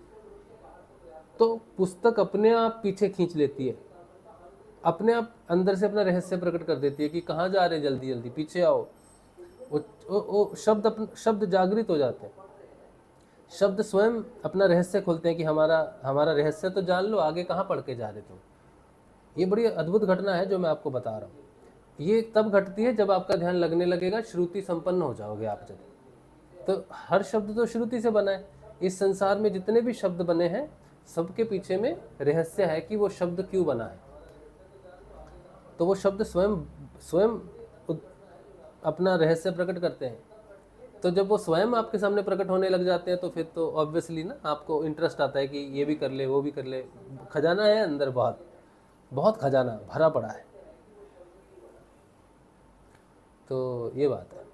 तो पुस्तक अपने आप पीछे खींच लेती है, अपने आप अंदर से अपना रहस्य प्रकट कर देती है कि कहाँ जा रहे, जल्दी जल्दी पीछे आओ। वो शब्द जागृत हो जाते हैं, शब्द स्वयं अपना रहस्य खोलते हैं कि हमारा रहस्य तो जान लो, आगे कहाँ पढ़ के जा रहे तुम। ये बड़ी अद्भुत घटना है जो मैं आपको बता रहा हूँ। ये तब घटती है जब आपका ध्यान लगने लगेगा, श्रुति संपन्न हो जाओगे आप जब। तो हर शब्द तो श्रुति से बना है। इस संसार में जितने भी शब्द बने हैं, सबके पीछे में रहस्य है कि वो शब्द क्यों बना है। तो वो शब्द स्वयं स्वयं अपना रहस्य प्रकट करते हैं। तो जब वो स्वयं आपके सामने प्रकट होने लग जाते हैं, तो फिर तो ऑब्वियसली ना आपको इंटरेस्ट आता है कि ये भी कर ले, वो भी कर ले। खजाना है अंदर, बहुत बहुत खजाना भरा पड़ा है। तो ये बात है,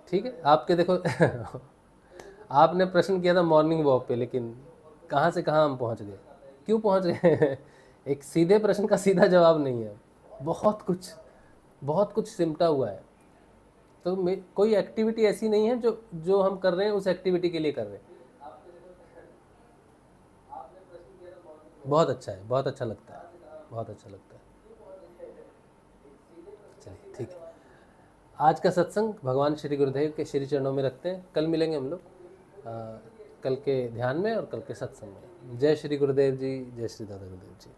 ठीक है। आपके देखो आपने प्रश्न किया था मॉर्निंग वॉक पे, लेकिन कहाँ से कहाँ हम पहुँच गए, क्यों पहुँच गए एक सीधे प्रश्न का सीधा जवाब नहीं है, बहुत कुछ सिमटा हुआ है। तो कोई एक्टिविटी ऐसी नहीं है जो हम कर रहे हैं उस एक्टिविटी के लिए कर रहे हैं। बहुत अच्छा है, बहुत अच्छा लगता है, बहुत अच्छा लगता है। चलिए ठीक है, आज का सत्संग भगवान श्री गुरुदेव के श्री चरणों में रखते हैं। कल मिलेंगे हम लोग। कल के ध्यान में और कल के सत्संग में। जय श्री गुरुदेव जी, जय श्री दादा गुरुदेव जी।